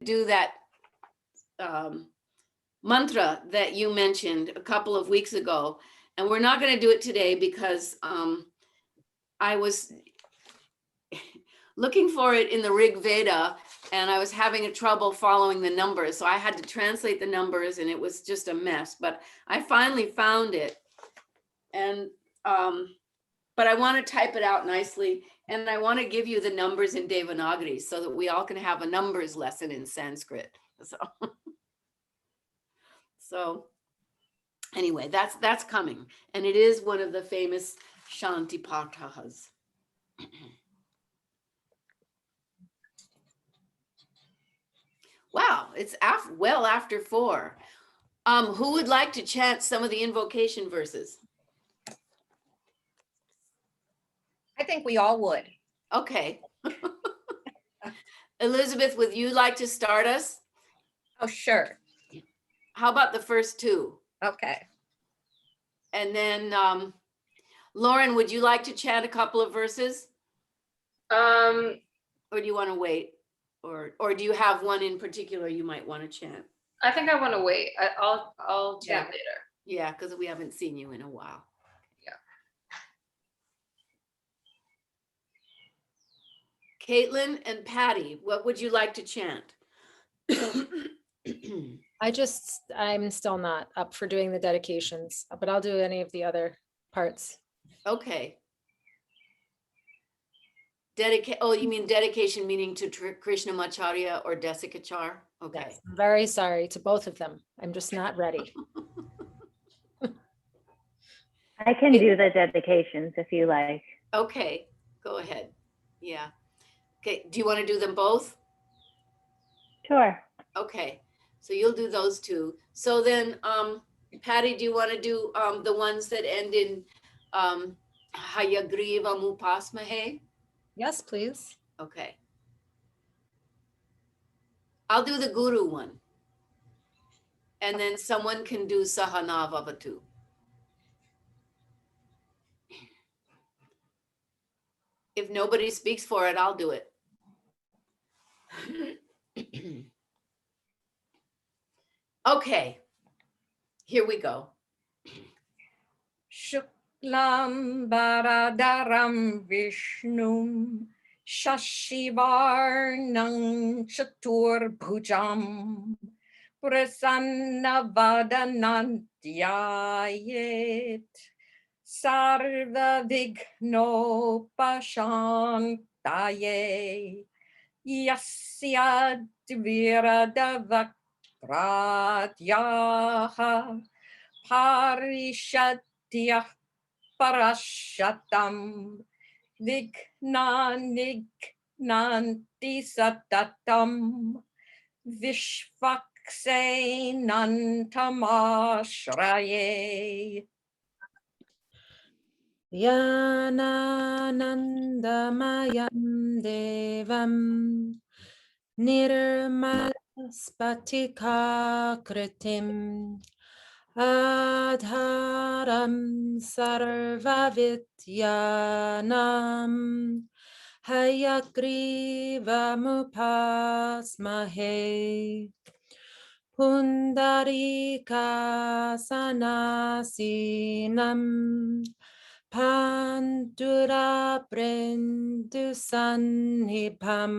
do that mantra that you mentioned a couple of weeks ago, and we're not going to do it today because I was looking for it in the Rig Veda and I was having a trouble following the numbers, so I had to translate the numbers and it was just a mess, but I finally found it. And but I want to type it out nicely, and I want to give you the numbers in Devanagari so that we all can have a numbers lesson in Sanskrit. So anyway, that's coming, and it is one of the famous Shanti Patahas. Wow, it's well after 4. Who would like to chant some of the invocation verses? I think we all would. Okay. Elizabeth, would you like to start us? Oh, sure. How about the first 2? Okay. And then Lauren, would you like to chant a couple of verses? Um, Or do you want to wait? Or do you have one in particular you might want to chant? I think I want to wait. I'll chant later. Yeah, because we haven't seen you in a while. Caitlin and Patty, what would you like to chant? I'm still not up for doing the dedications, but I'll do any of the other parts. Okay. Oh, you mean dedication meaning to Krishna Macharya or Desikachar? Okay. Yes, I'm very sorry to both of them. I'm just not ready. I can do the dedications if you like. Okay, go ahead. Yeah. Okay, do you want to do them both? Sure. Okay, so you'll do those 2. So then, Patty, do you want to do the ones that end in Hayagriva Mupasmahe? Yes, please. Okay. I'll do the Guru one. And then someone can do Sahanavavatu. If nobody speaks for it, I'll do it. Okay, here we go. Shuklam Baradaram Vishnum Shashivarnam Chaturbhujam Prasanna Vadanantyayet Sarva Vighnopashantaye Yasya Dviradavakratyaha Parishatyah Parashatam Vignanti Satatam Vishvaksenantamashraye Yananandamayam devam nirmalaspatika kritim adharam sarvavityanam hayagriva Pundarika sanasinam Pandura Brindusannipam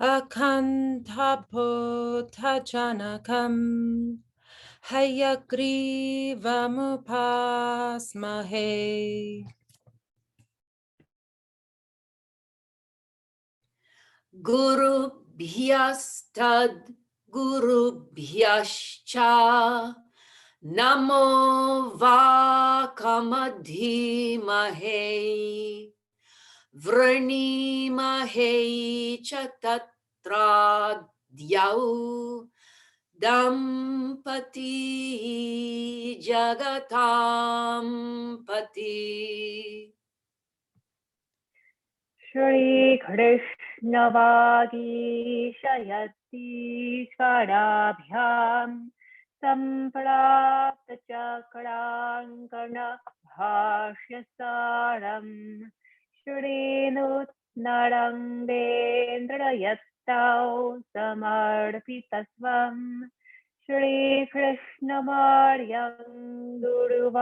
Akantapotajanakam Hayagriva Guru Bhyastad Guru Bhyascha Namo Vakamadhimahe Vranimahe Chatatradyau Dampati Jagatam Pati. Shri Krishna Vagishayati Swarabhyam Samprapta Chakrankana Bhashyasaram Shri Nutnarangdendra तौ समर्पितस्वं श्रीकृष्णवर्यं गुरुवर्यमेगे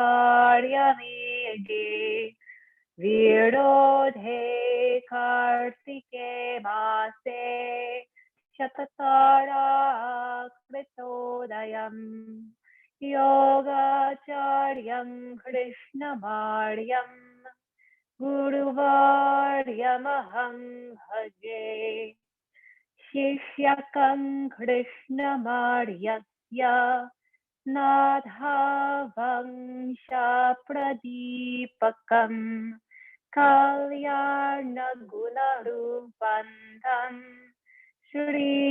विरोधे कार्तिके मासे शततराकृतोदयम् योगाचार्यं कृष्णवर्यं गुरुवर्यमहं भजे शिष्यकं कृष्णवर्यस्य नाथवंशप्रदीपकं कल्याणगुणरूपन्तं श्रीदेशिकं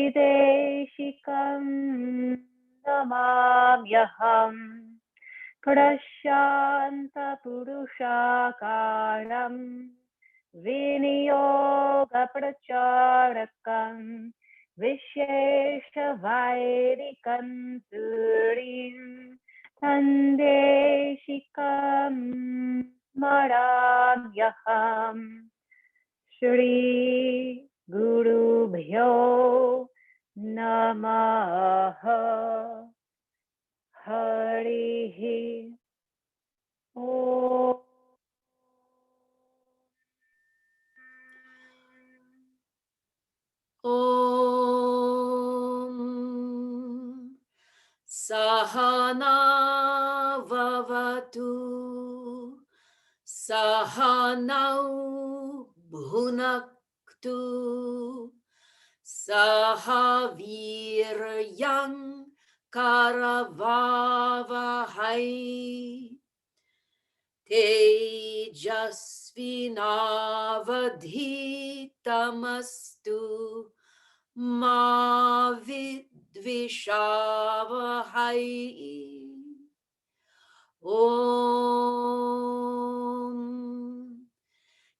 नमाम्यहम् प्रशान्तपुरुषाकारं विनियोगप्रचारकं विशेषवैरिकं सूरिं सन्देशिकं स्मराम्यहम् श्रीगुरुभ्यो नमः हरिः ॐ Om Sahana Vavatu Sahanau Bhunaktu Sahaviryang Karavavahai Tejasvinavadhitamastu Ma vidvishavahai. Om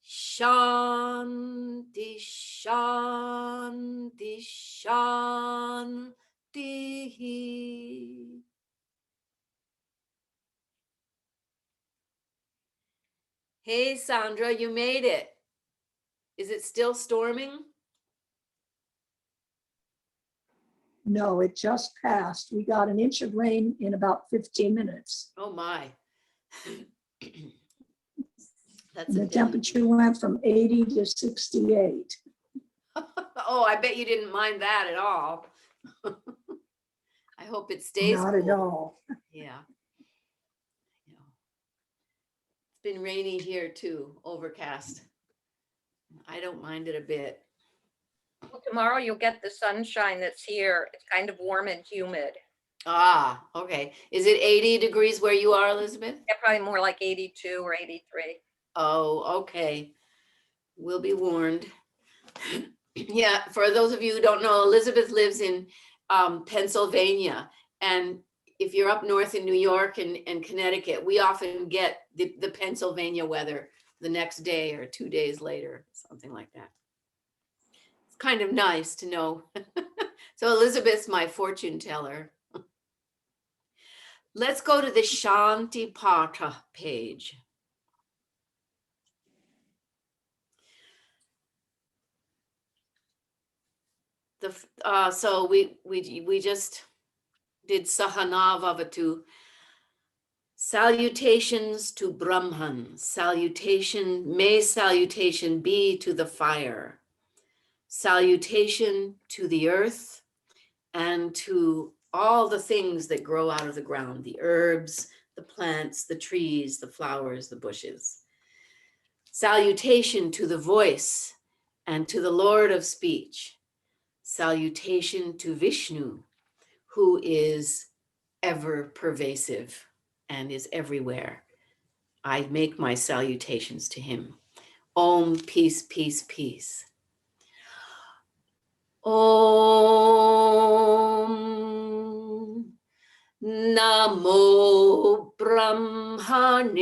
Shanti Shanti Shanti. Hey Sandra, you made it. Is it still storming? No, it just passed. We got an inch of rain in about 15 minutes. Oh my. That's And a the day. temperature went from 80 to 68. Oh, I bet you didn't mind that at all. I hope it stays Not at cool. all. Yeah. Yeah. It's been rainy here too, overcast. I don't mind it a bit. Well, tomorrow you'll get the sunshine that's here. It's kind of warm and humid. Ah, okay. Is it 80 degrees where you are, Elizabeth? Yeah, probably more like 82 or 83. Oh, okay. We'll be warned. Yeah, for those of you who don't know, Elizabeth lives in Pennsylvania. And if you're up north in New York and Connecticut, we often get the Pennsylvania weather the next day or 2 days later, something like that. It's kind of nice to know. So Elizabeth's my fortune teller. Let's go to the Shanti Patahah page. So we just did Sahana Vavatu. Salutations to Brahman. May salutation be to the fire. Salutation to the earth and to all the things that grow out of the ground, the herbs, the plants, the trees, the flowers, the bushes. Salutation to the voice and to the Lord of speech. Salutation to Vishnu, who is ever pervasive and is everywhere. I make my salutations to him. Om, peace, peace, peace. Om Namo Brahmane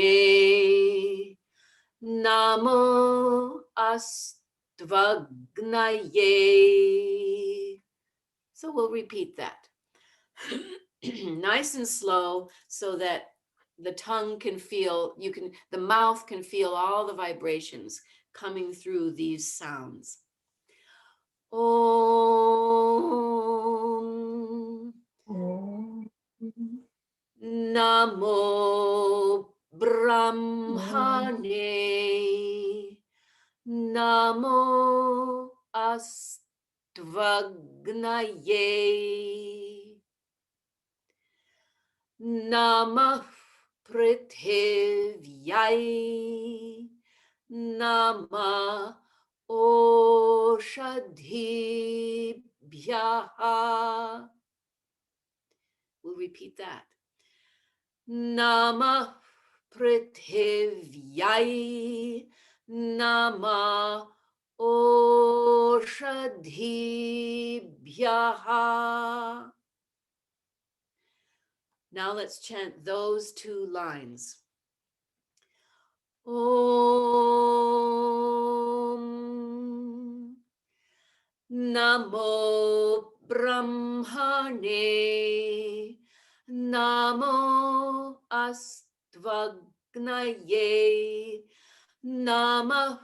Namo Astvagnaye. So we'll repeat that. Nice and slow so that the tongue can feel, the mouth can feel all the vibrations coming through these sounds. Om Namo Brahmane. Namo Astvagnaye. Namah Prithivyaye. Nama Oshadhibhyaha. We'll repeat that. Namah Prithivyaye. Nama Oshadhibhyaha. Now let's chant those two lines. Om Namo Brahmane. Namo Astvagnaye. Namah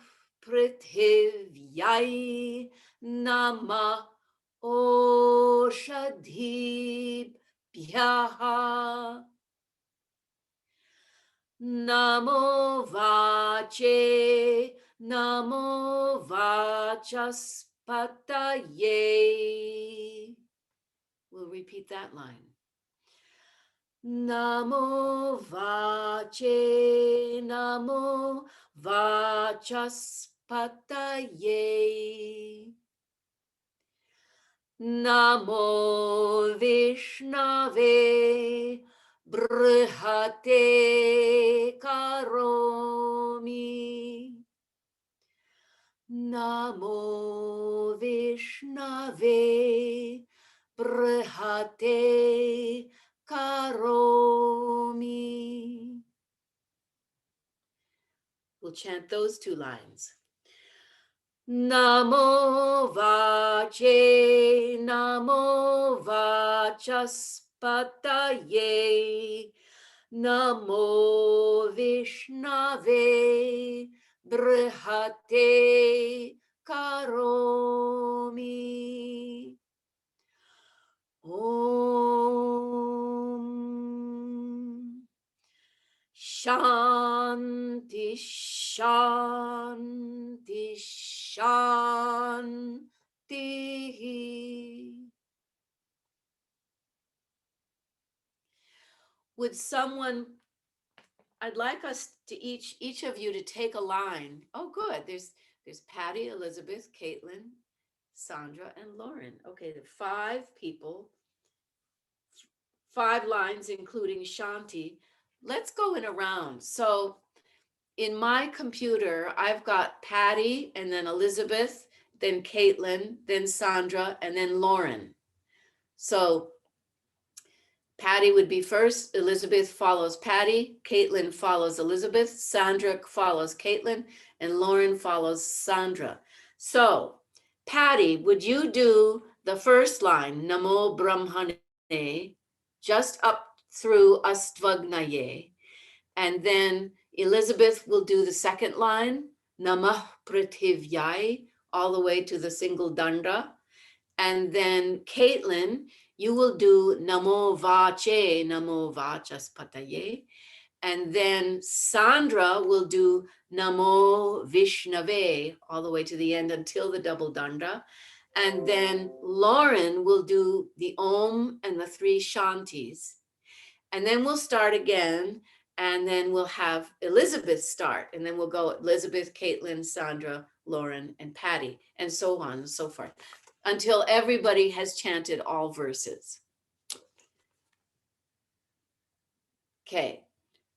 Prithivyaye. Nama Oshadhibhyaha. Namo Vache. Namo Vachaspataye. We'll repeat that line. Namo Vache. Namo Vachaspataye. Namo Vishnave Brihate Karomi. Namo Vishnave Brihate Karomi. We'll chant those two lines. Namo Vache. Namo Vachaspataye. Namo Vishnave Brihate Karomi. Om Shanti Shanti Shanti. Would someone, I'd like us to each of you to take a line. Oh, good. There's Patty, Elizabeth, Caitlin, Sandra, and Lauren. Okay, the 5 people, 5 lines, including Shanti. Let's go in a round. So in my computer, I've got Patty and then Elizabeth, then Caitlin, then Sandra, and then Lauren. So Patty would be first, Elizabeth follows Patty, Caitlin follows Elizabeth, Sandra follows Caitlin, and Lauren follows Sandra. So Patty, would you do the first line, Namo Brahmane, just up through Astvagnaye, and then Elizabeth will do the second line, Namah Prithivyaye, all the way to the single danda. And then Caitlin, you will do Namo Vache, Namo Vachaspataye. And then Sandra will do Namo Vishnave, all the way to the end until the double danda. And then Lauren will do the Om and the 3 Shantis. And then we'll start again. And then we'll have Elizabeth start. And then we'll go Elizabeth, Caitlin, Sandra, Lauren, and Patty, and so on and so forth, until everybody has chanted all verses. Okay,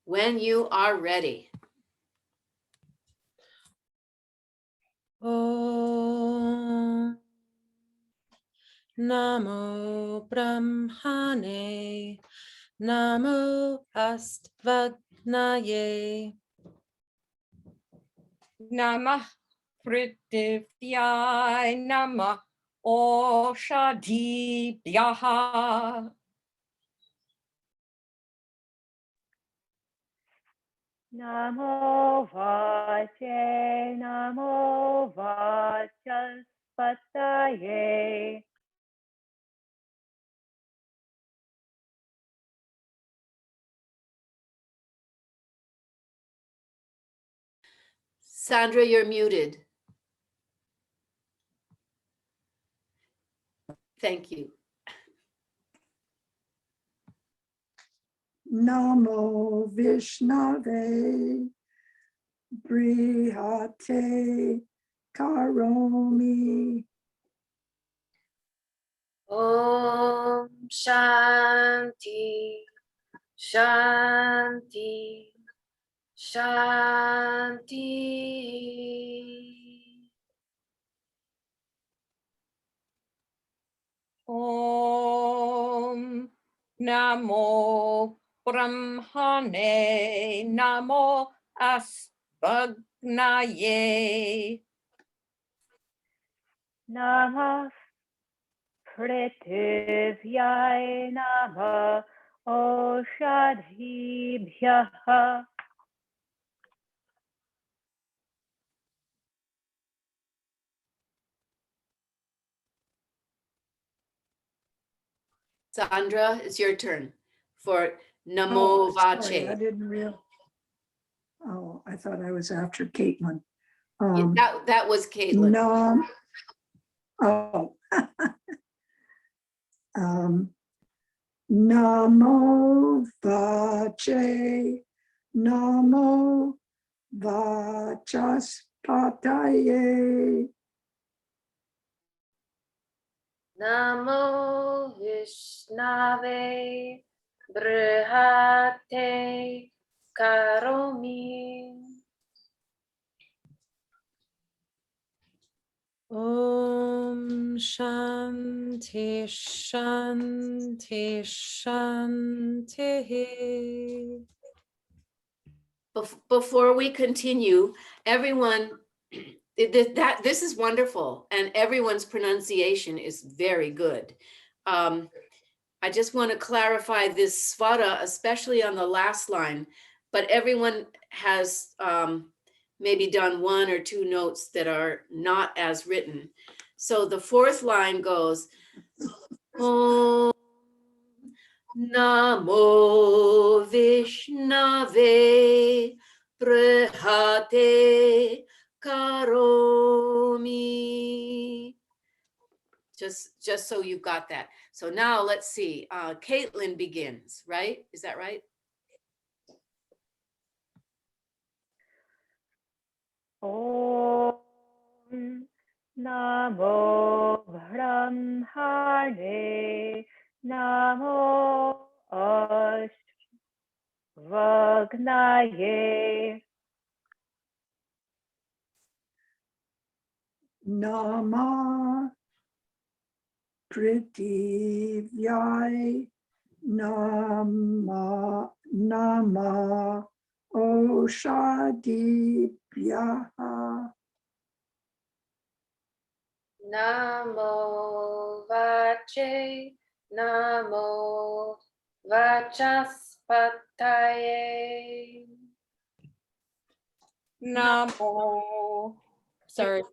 when you are ready. Om Namo Brahmane. Namo Astvagnaye. Namah Prithivyaye. Namah Oshadhibhyaha. Namo Vache, Namo Pataye. Sandra, you're muted. Thank you. Namo Vishnave Brihate Karomi. Om Shanti, Shanti, Shanti. Om Namo Brahmane Namo Asbagnaye. Namah Prithvyaya Namah Oshadhibhyaha. Sandra, it's your turn for Namo Oh, sorry, I Vache. didn't real. Oh, I thought I was after Caitlin. That was Caitlin. Nam. Oh. Namo Vache. Namo Vachaspataye. Namo Vishnave Brihate Karomi. Om Shanti Shanti Shanti. Before we continue, everyone, this is wonderful, and everyone's pronunciation is very good. I just want to clarify this svara, especially on the last line, but everyone has maybe done one or two notes that are not as written. So the fourth line goes, Om Namo Vishnave Prihate Karomi. Just so you got that. So now let's see. Caitlin begins, right? Is that right? Om Namo Brahmane Namo Ashvagnaye. Nama Prithvyaya Nama Nama Oshadibhyaha. Namo Vache, Namo Vachaspataye. Namo. Sorry.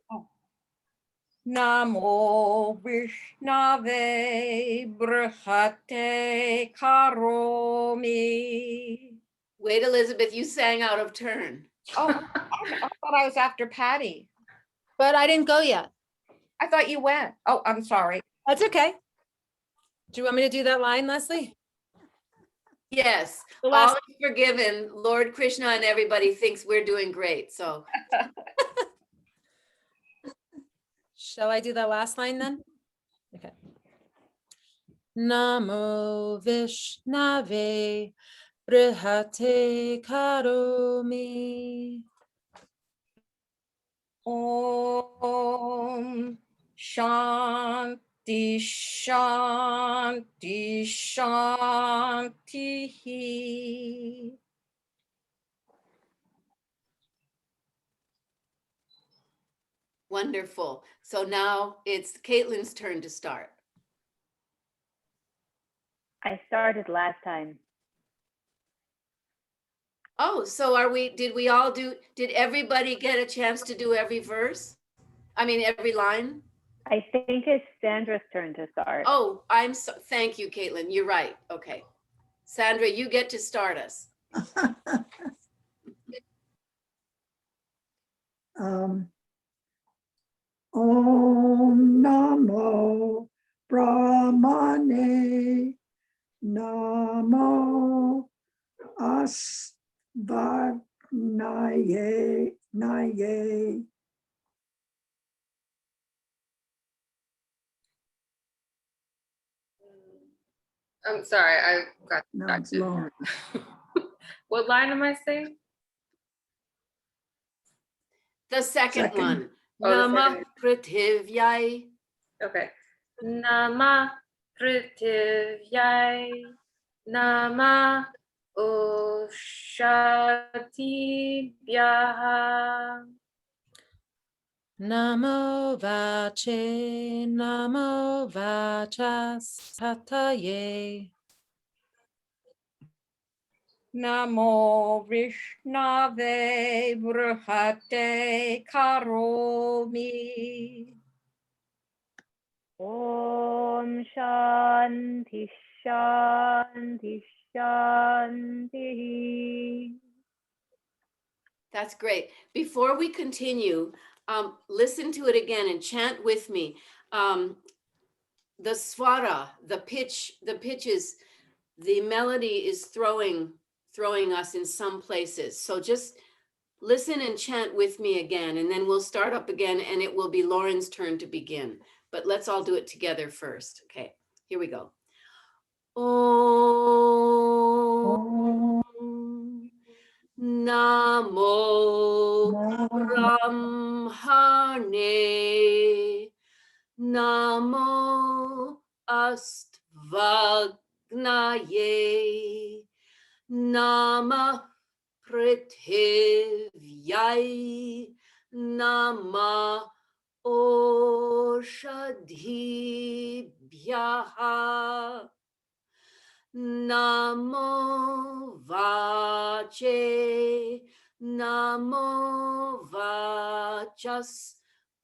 Namo Vishnave Brihate Karomi. Wait, Elizabeth, you sang out of turn. Oh, I thought I was after Patty. But I didn't go yet. I thought you went. Oh, I'm sorry. That's okay. Do you want me to do that line, Leslie? Yes, The all last, is forgiven. Lord Krishna and everybody thinks we're doing great. So shall I do that last line then? Okay. Namo Vishnave Brihate Karomi. Om Shanti Shanti Shanti. wonderful. So now it's Caitlin's turn to start. I started last time. Oh, so did everybody get a chance to do every verse? I mean, every line? I think it's Sandra's turn to start. Oh, thank you, Caitlin. You're right. Okay. Sandra, you get to start us. Om Namo Brahmane Namo Asvagnaye Naye. I'm sorry, I got No, it's distracted. Lauren. What line am I saying? The second Second. one. Oh, the Nama second. Prithivyaye. Okay. Nama Prithivyaye Nama Ushatibhyaha Namo vache, namo vachas pataye. Namo Vishnave Brahate Karomi. Om Shanti Shanti Shanti. That's great. Before we continue, listen to it again and chant with me. The swara, the pitches, the melody is throwing us in some places. So just listen and chant with me again, and then we'll start up again, and it will be Lauren's turn to begin. But let's all do it together first. Okay, here we go. Om Namo Brahmane Namo Astvagnaye Nama Prithivyaye Nama Oshadhibhyaha Namo Vache Namo Vachas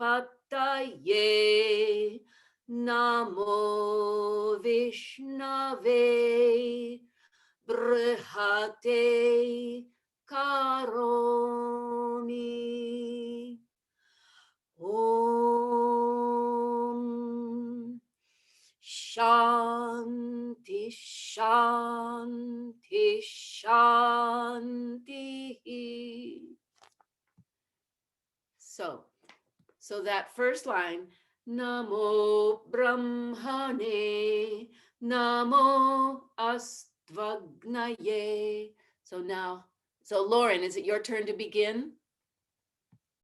Pataye Namo Vishnave Brihate Karomi. Om Shanti Shanti Shanti. So that first line, Namo Brahmane Namo Astvagnaye. So Lauren, is it your turn to begin?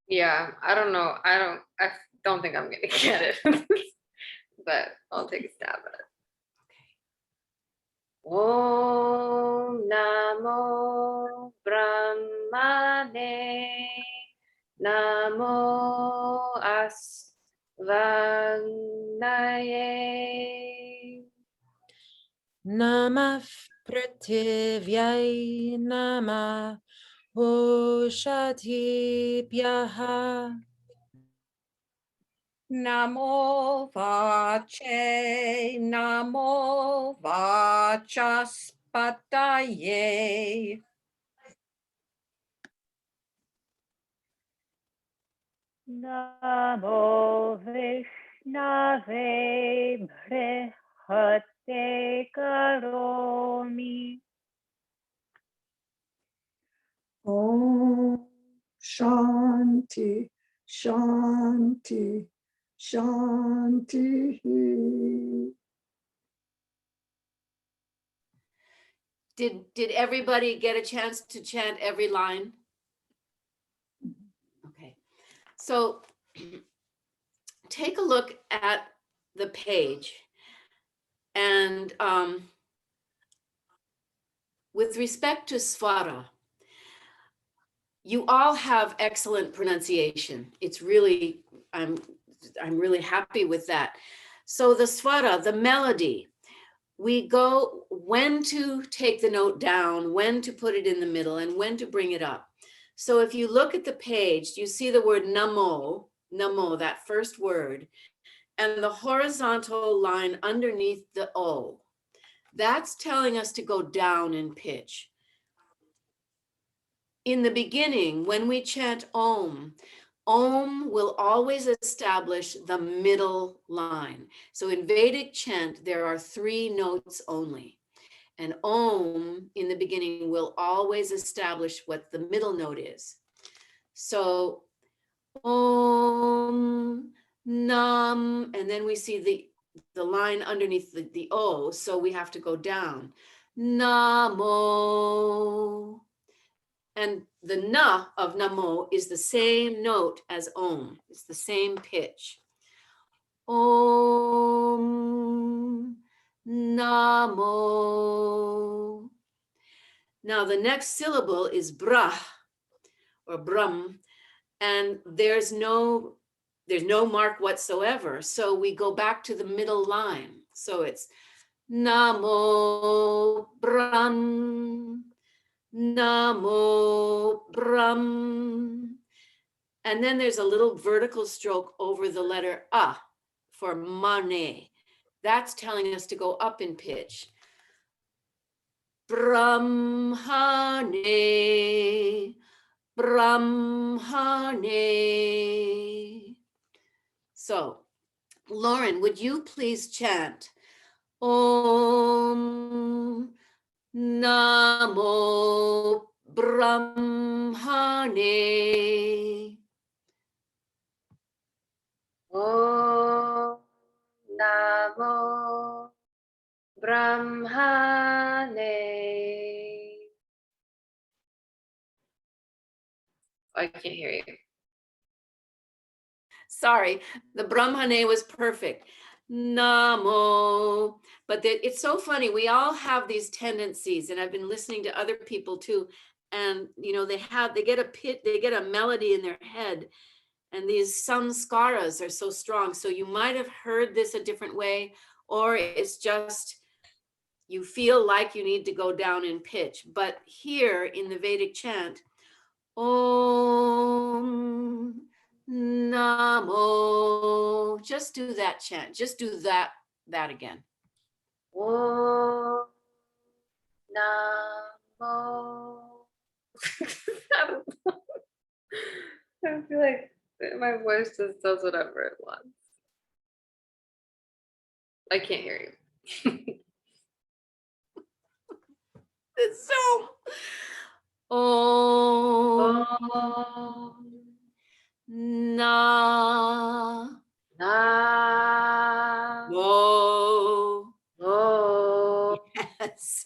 Yeah, I don't know. I don't think I'm gonna get it. But I'll take a stab at it. Om Namo Brahmane Namo Asvagnaye Namah Prithivyaye Namah Ushatibhyaha. Namo Vache Namo Vachaspataye. Namo Vishnave Brihate Karomi. Om Shanti Shanti Shanti. Did everybody get a chance to chant every line? Okay, so take a look at the page, and with respect to Svara, you all have excellent pronunciation. It's really, I'm really happy with that. So the Svara, the melody, we go when to take the note down, when to put it in the middle, and when to bring it up. So if you look at the page, you see the word Namo, that first word, and the horizontal line underneath the O. That's telling us to go down in pitch. In the beginning, when we chant Om, Om will always establish the middle line. So in Vedic chant, there are 3 notes only. And Om in the beginning will always establish what the middle note is. So Om, Nam, and then we see the line underneath the O, so we have to go down. Namo. And the na of Namo is the same note as Om. It's the same pitch. Om, Namo. Now the next syllable is Brah or Brahm, and there's no mark whatsoever. So we go back to the middle line. So it's Namo Brahm, Namo Brahm. And then there's a little vertical stroke over the letter A for Mane. That's telling us to go up in pitch. Brahmane, Brahmane. So, Lauren, would you please chant Om Namo Brahmane. Om Namo Brahmane. I can't hear you. Sorry, the Brahmane was perfect. Namo. But it's so funny. We all have these tendencies, and I've been listening to other people too. And you know, they get a melody in their head, and these samskaras are so strong. So you might have heard this a different way, or it's just you feel like you need to go down in pitch. But here in the Vedic chant, Om Namo. Just do that chant. Just do that again. Om Namo. I don't know. I feel like my voice just does whatever it wants. I can't hear you. It's so. Om Na Namo. Mo. Yes.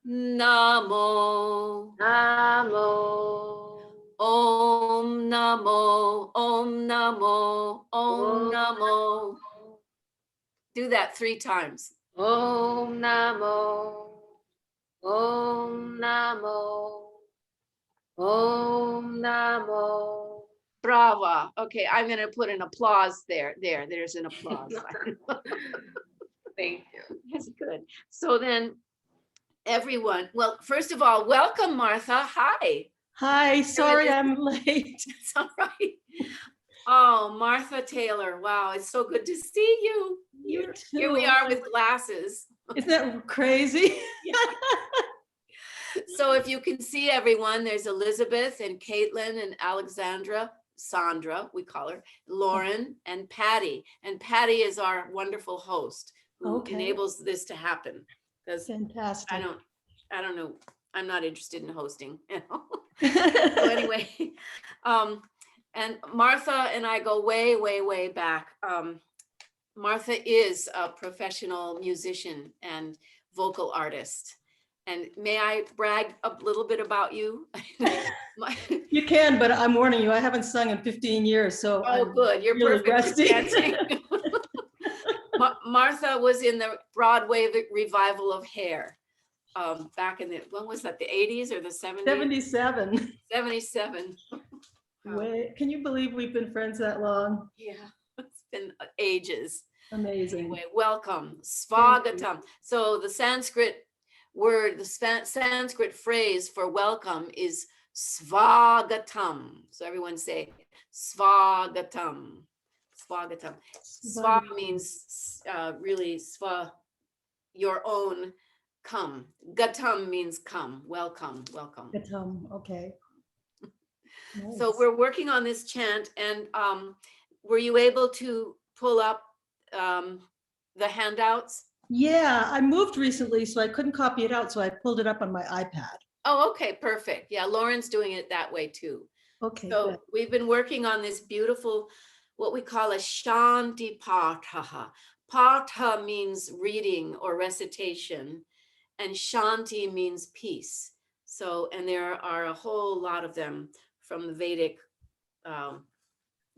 Namo. Namo. Om Namo. Om Namo. Om Namo. Do that 3 times. Om Namo. Om Namo. Om Namo. Brava. Okay, I'm going to put an applause there. There's an applause. Thank you. That's good. So then everyone, well, first of all, welcome, Martha. Hi. Hi, sorry I'm late. It's all right. Oh, Martha Taylor. Wow, it's so good to see you. Here we are with glasses. Isn't that crazy? So if you can see everyone, there's Elizabeth and Caitlin and Alexandra, Sandra, we call her, Lauren and Patty. And Patty is our wonderful host who Okay. enables this to happen. Because Fantastic. I don't know. I'm not interested in hosting. You know? So anyway, and Martha and I go way, way, way back. Martha is a professional musician and vocal artist. And may I brag a little bit about you? You can, but I'm warning you, I haven't sung in 15 years, so. Oh, I'm good. You're really perfect for rusty. dancing. Martha was in the Broadway revival of Hair back in when was that? The 80s or the 70s? 77. 77. Wait, can you believe we've been friends that long? Yeah, it's been ages. Amazing. Anyway, welcome. Svagatam. So the Sanskrit word, the Sanskrit phrase for welcome is svagatam. So everyone say svagatam. swagatam. Swa means really swa, your own, come. Gatam means come, welcome, welcome. Okay. So Nice. we're working on this chant, and were you able to pull up the handouts? Yeah, I moved recently, so I couldn't copy it out, so I pulled it up on my iPad. Oh, okay, perfect. Yeah, Lauren's doing it that way too. Okay, So good. we've been working on this beautiful, what we call a Shanti Patahah. Patah means reading or recitation, and Shanti means peace. So, and there are a whole lot of them from the Vedic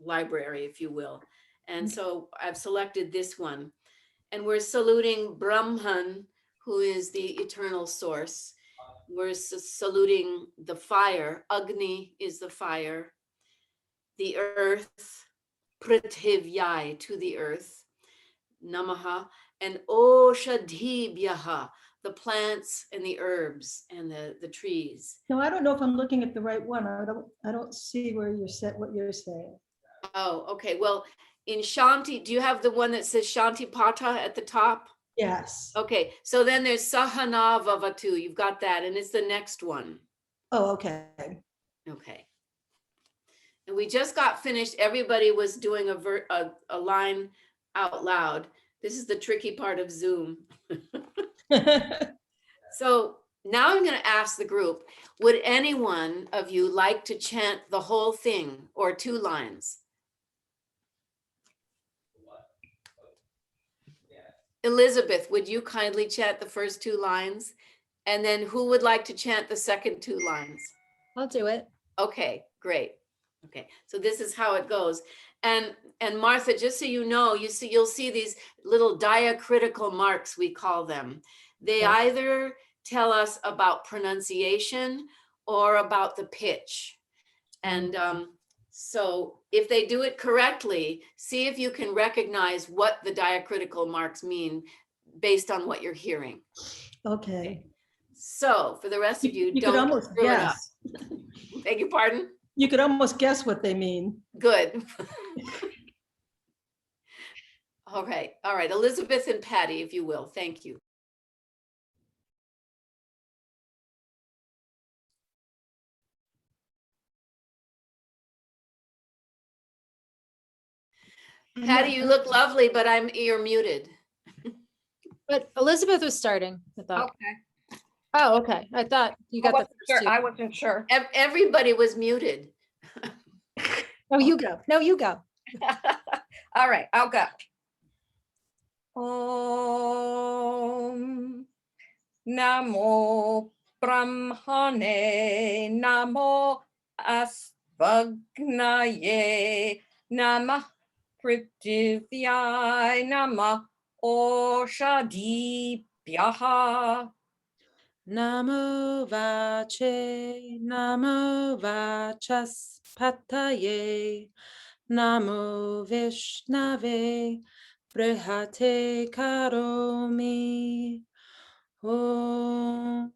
library, if you will. And so I've selected this one. And we're saluting Brahman, who is the eternal source. We're saluting the fire. Agni is the fire. The earth, Prithivya, to the earth. Namaha. And Oshadhibhyaha, the plants and the herbs and the trees. No, I don't know if I'm looking at the right one. I don't see where what you're saying. Oh, okay. Well, in Shanti, do you have the one that says Shanti Pata at the top? Yes. Okay, so then there's Sahana Vavatu. You've got that, and it's the next one. Oh, okay. Okay. And we just got finished. Everybody was doing a line out loud. This is the tricky part of Zoom. So now I'm going to ask the group, would anyone of you like to chant the whole thing or 2 lines? Elizabeth, would you kindly chant the first 2 lines? And then who would like to chant the second 2 lines? I'll do it. Okay, great. Okay, so this is how it goes. And Martha, just so you know, you'll see these little diacritical marks, we call them. They Yeah. either tell us about pronunciation or about the pitch. And so if they do it correctly, see if you can recognize what the diacritical marks mean based on what you're hearing. Okay. So for the rest of you, You could don't almost screw it up. guess. Beg your pardon? You could almost guess what they mean. Good. All right, Elizabeth and Patty, if you will, thank you. Patty, you look lovely, but you're muted. But Elizabeth was starting, I thought. Okay. Oh, okay. I thought you I got the wasn't first sure. 2. I wasn't sure. Everybody was muted. No, you go. No, you go. All right, I'll go. Om Namo Brahmane Namo Asvagnaye Namah Prithivya Namah Oshadibhyaha Namo vache, namo vachas pataye, namo vishnave, brihate karomi, om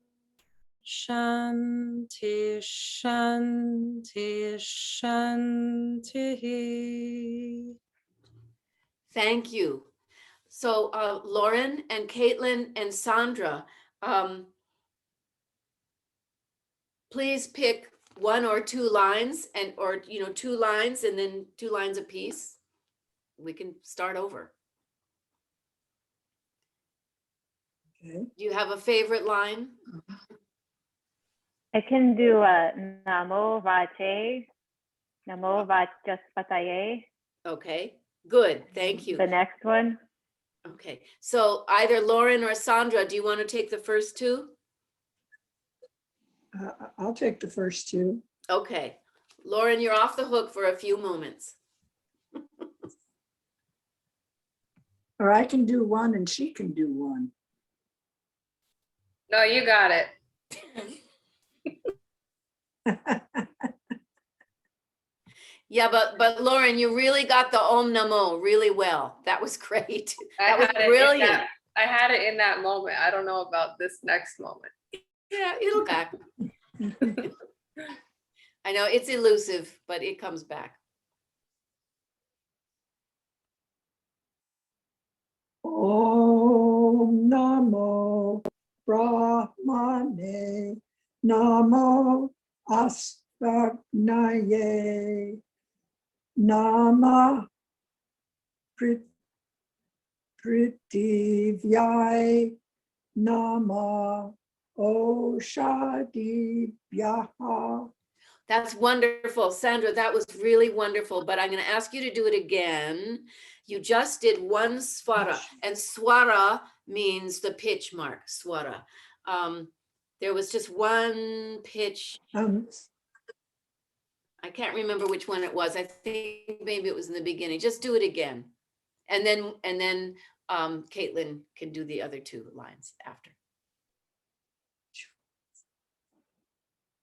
shanti shanti shanti. Thank you. So Lauren and Caitlin and Sandra, please pick 1 or 2 lines or 2 lines and then 2 lines apiece. We can start over. Okay. Do you have a favorite line? I can do Namo Vache, Namo Vachaspataye, Okay, good, thank you. the next one. Okay, so either Lauren or Sandra, do you want to take the first 2? I'll take the first 2. Okay, Lauren, you're off the hook for a few moments. Or I can do 1 and she can do 1. No, you got it. Yeah, but Lauren, you really got the Om Namo really well. That was great. That was brilliant. I had it in that moment. I don't know about this next moment. Yeah, it'll back. I know it's elusive, but it comes back. Om Namo Brahmane. Namo Astagnaye. Nama Prithivyaye. Nama Oshadibhyaha. That's wonderful. Sandra, that was really wonderful, but I'm going to ask you to do it again. You just did one swara, and swara means the pitch mark, swara. There was just one pitch. I can't remember which one it was. I think maybe it was in the beginning. Just do it again. And then Caitlin can do the other two lines after.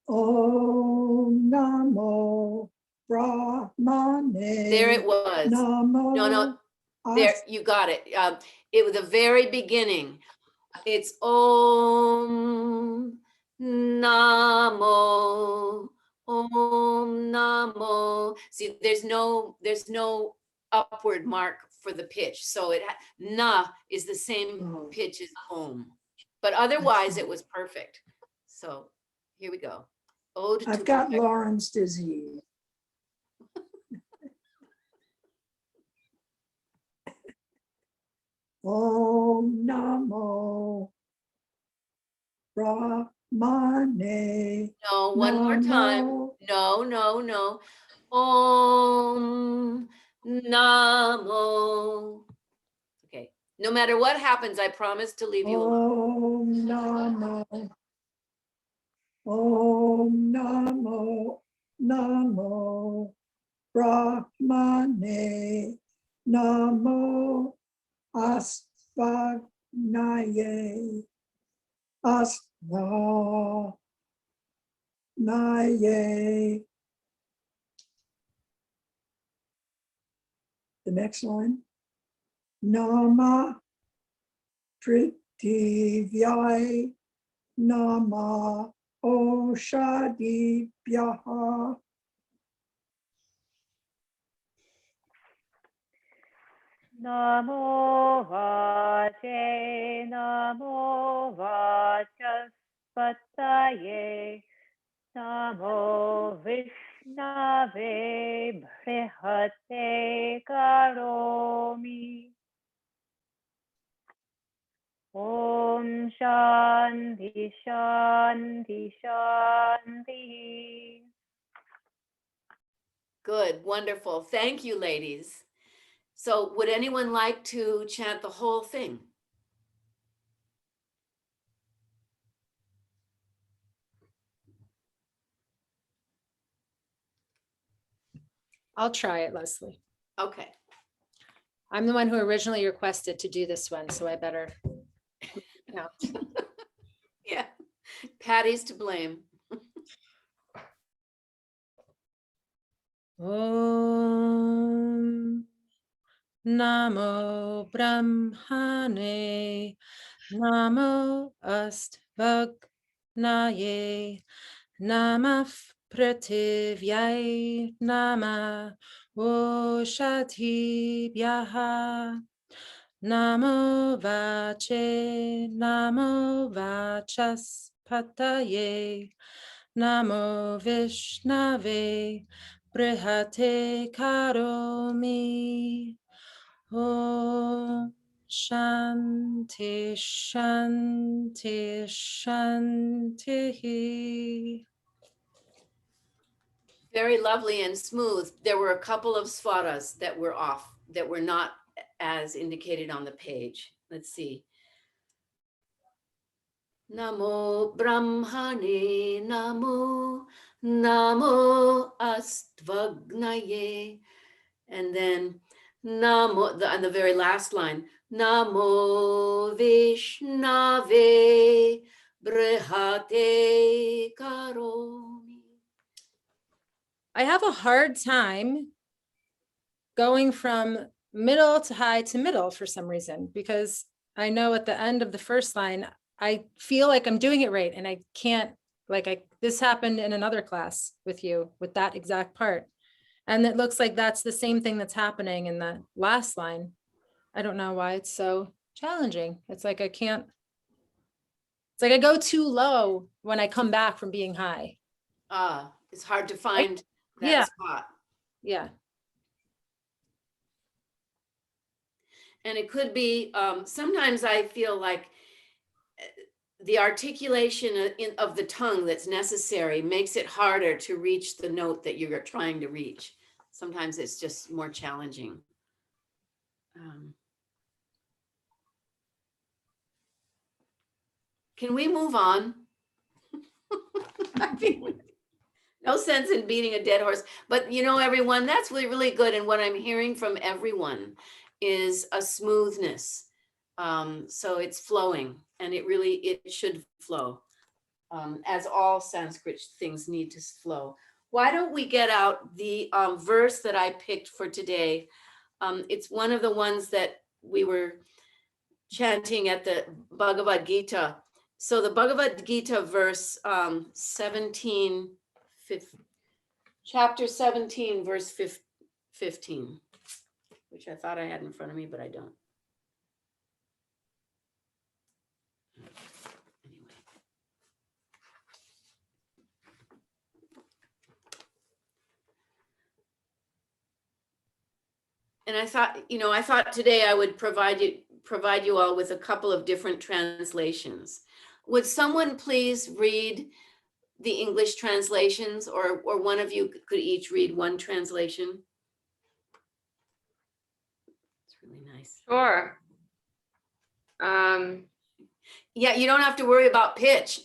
Om Namo Brahmane. There it was. Namo. No, there, you got it. It was the very beginning. It's Om Namo, Om Namo. See, there's no upward mark for the pitch. So na is the same pitch as Om, but otherwise it was perfect. So here we go. Ode to I've got perfect- Lauren's disease. Om Namo Brahmane. No, one more time. Namo. No. Om Namo. Okay, no matter what happens, I promise to leave you alone. Om Namo. Om Namo. Namo Brahmane. Namo Astagnaye. Astagnaye. The next line. Nama Prithivyaye. Nama Oshadibhyaha. Namo Vache. Namo Vachaspataye. Namo Vishnave Brihate Karomi. Om Shanti Shanti Shanti. Good, wonderful. Thank you, ladies. So would anyone like to chant the whole thing? I'll try it, Leslie. Okay. I'm the one who originally requested to do this one, so I better. Yeah. Yeah, Patty's to blame. Om Namo Brahmane. Namo Astvagnaye. Namah Prativyaye. Nama Oshadibhyaha. Namo Vache. Namo Vachaspataye. Namo Vishnave Brihate Karomi. Om Shanti Shanti Shanti. Very lovely and smooth. There were a couple of swaras that were off, that were not as indicated on the page. Let's see. Namo Brahmane, Namo Astvagnaye. And then Namo, on the very last line, Namo Vishnave Brihate Karomi. I have a hard time going from middle to high to middle for some reason, because I know at the end of the first line, I feel like I'm doing it right. And I can't, this happened in another class with you with that exact part. And it looks like that's the same thing that's happening in the last line. I don't know why it's so challenging. It's like I can't, it's like I go too low when I come back from being high. It's hard to find that yeah. spot. Yeah. And it could be, sometimes I feel like the articulation of the tongue that's necessary makes it harder to reach the note that you're trying to reach. Sometimes it's just more challenging. Can we move on? I mean, no sense in beating a dead horse, but you know, everyone, that's really, really good. And what I'm hearing from everyone is a smoothness. So it's flowing, and it should flow, as all Sanskrit things need to flow. Why don't we get out the verse that I picked for today? It's one of the ones that we were chanting at the Bhagavad Gita. So the Bhagavad Gita verse 17, chapter 17, verse 15, which I thought I had in front of me, but I don't. Anyway. And I thought today I would provide you all with a couple of different translations. Would someone please read the English translations, or one of you could each read one translation? It's really nice. Sure. Yeah, you don't have to worry about pitch.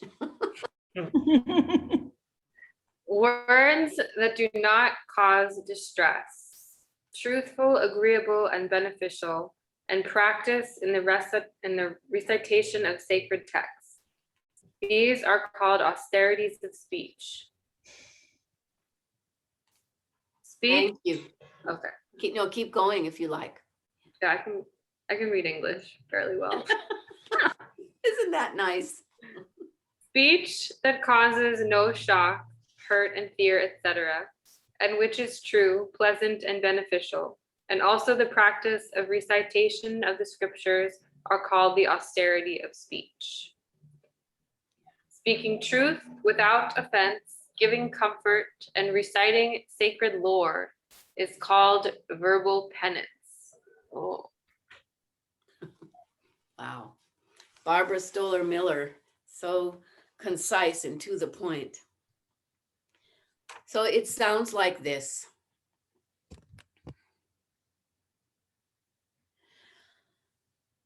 Words that do not cause distress, truthful, agreeable, and beneficial, and practice in the recitation of sacred texts. These are called austerities of speech. Speech. Thank you. Okay. Keep going if you like. Yeah, I can read English fairly well. Isn't that nice? Speech that causes no shock, hurt, and fear, etc., and which is true, pleasant, and beneficial, and also the practice of recitation of the scriptures are called the austerity of speech. Speaking truth without offense, giving comfort, and reciting sacred lore is called verbal penance. Oh. Wow. Barbara Stoller Miller, so concise and to the point. So it sounds like this.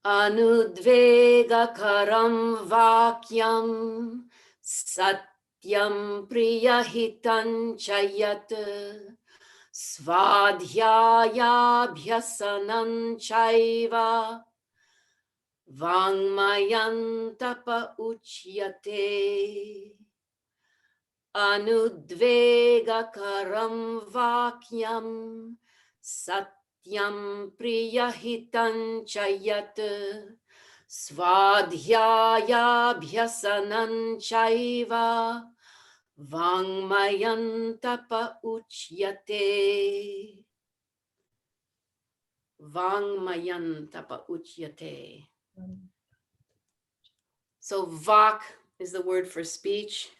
Anudvegakaram vakyam satyam priyahitam chayat svadhyayabhyasanam chaiva vangmayantapa uchyate. Anudvegakaram vakyam satyam priyahitam chayat svadhyayabhyasanam chaiva vangmayantapa uchyate. Vangmayantapa uchyate. So vak is the word for speech.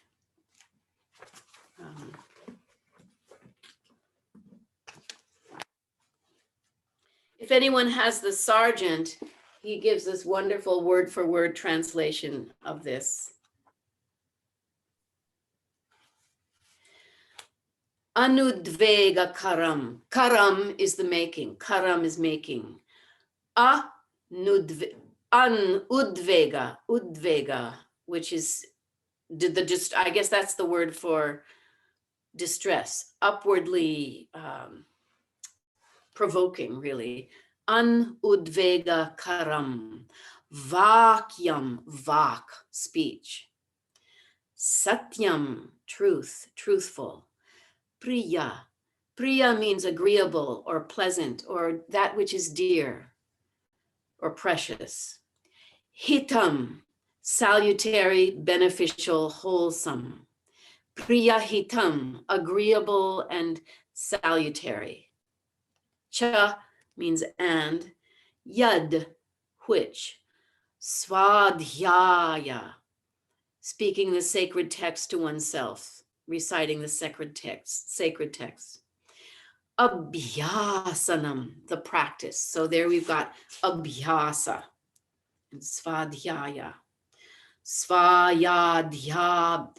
If anyone has the Sargent, he gives this wonderful word for word translation of this. Anudvega karam. Karam is the making. Karam is making. Udvega, which is I guess that's the word for distress, upwardly provoking, really. Anudvega karam. Vakyam, vak, speech. Satyam, truth, truthful. Priya means agreeable or pleasant or that which is dear or precious. Hitam, salutary, beneficial, wholesome. Priya hitam, agreeable and salutary. Cha means and. Yad, which. Svadhyaya, speaking the sacred text to oneself, reciting the sacred text. Abhyasanam, the practice. So there we've got abhyasa and svadhyaya. Svadhyaya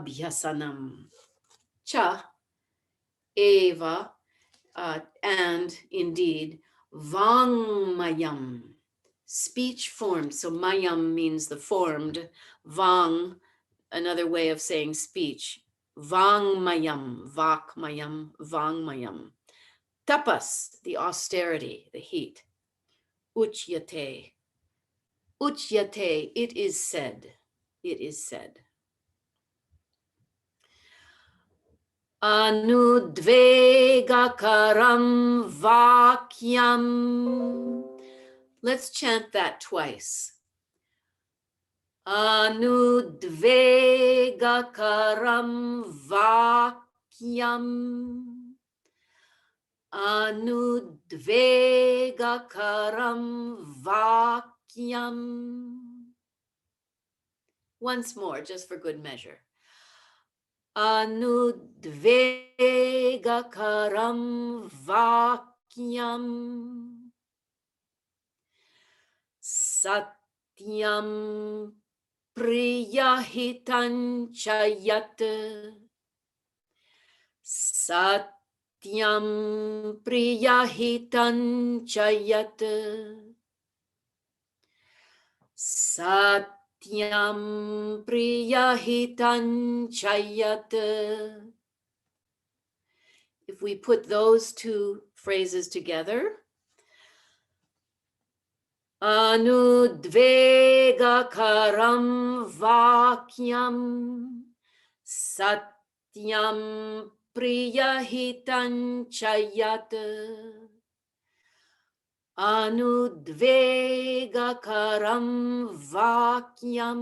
bhyasanam. Cha, eva, and indeed, vangmayam, speech formed. So mayam means the formed, vang, another way of saying speech. Vangmayam, vakmayam, vangmayam. Tapas, the austerity, the heat. Uchyate, uchyate, it is said, it is said. Anudvegakaram vakyam. Let's chant that twice. Anudvegakaram vakyam. Anudvegakaram vakyam. Once more, just for good measure. Anudvegakaram vakyam. Satyam priyahitanchayat. Satyam priyahitanchayat. Satyam priyahitanchayat. If we put those two phrases together, Anudvegakaram vakyam, satyam priyahitanchayat. Anudvegakaram vakyam,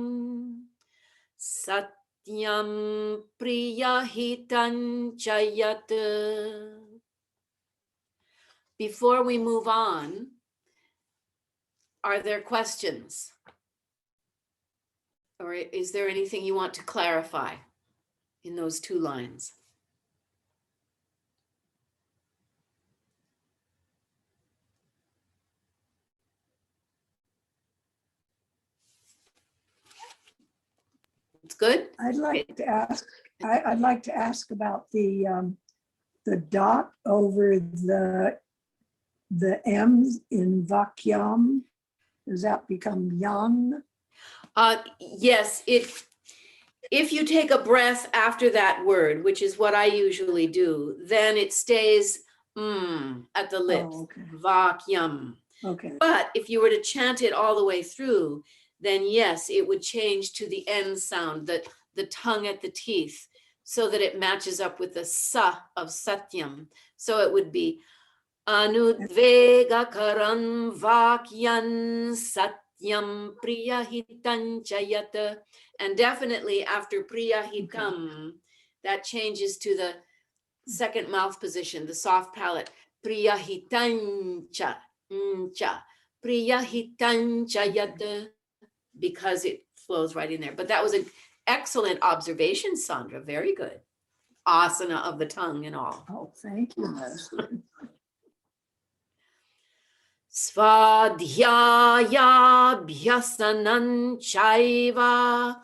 satyam priyahitanchayat. Before we move on, are there questions? Or is there anything you want to clarify in those two lines? It's good? I'd like to ask, I'd like to ask about the dot over the M's in Vakyam. Does that become yan? Yes, if you take a breath after that word, which is what I usually do, then it stays at the lips, Oh, okay. vakyam. Okay. But if you were to chant it all the way through, then yes, it would change to the end sound, the tongue at the teeth, so that it matches up with the sa of satyam. So it would be Anudvegakaram vakyan satyam priyahitanchayat. And definitely after priyahitam, that changes to the second mouth position, the soft palate. Priyahitancha, priyahitanchayat, because it flows right in there. But that was an excellent observation, Sandra. Very good. Asana of the tongue and all. Oh, thank you. Svadhyaya bhyasanan chaiva.